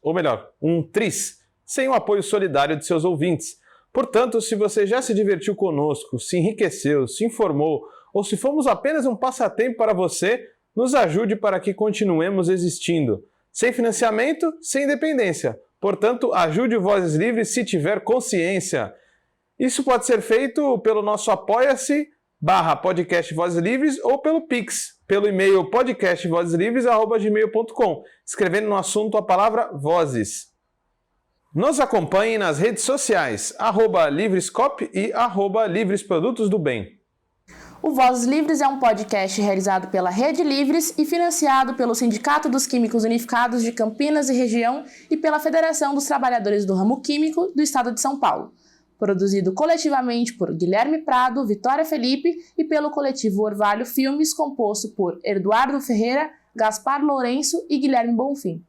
ou melhor, um Tris, sem o apoio solidário de seus ouvintes. Portanto, se você já se divertiu conosco, se enriqueceu, se informou, ou se fomos apenas um passatempo para você, nos ajude para que continuemos existindo. Sem financiamento, sem independência. Portanto, ajude o Vozes Livres se tiver consciência. Isso pode ser feito pelo nosso apoia-se/podcast Vozes Livres ou pelo Pix, pelo e-mail podcastvozeslivres@gmail.com, escrevendo no assunto a palavra Vozes. Nos acompanhe nas redes sociais, @Livrescop e @Livresprodutos do Bem. O Vozes Livres é um podcast realizado pela Rede Livres e financiado pelo Sindicato dos Químicos Unificados de Campinas e Região e pela Federação dos Trabalhadores do Ramo Químico do Estado de São Paulo. Produzido coletivamente por Guilherme Prado, Vitória Felipe e pelo coletivo Orvalho Filmes, composto por Eduardo Ferreira, Gaspar Lourenço e Guilherme Bonfim.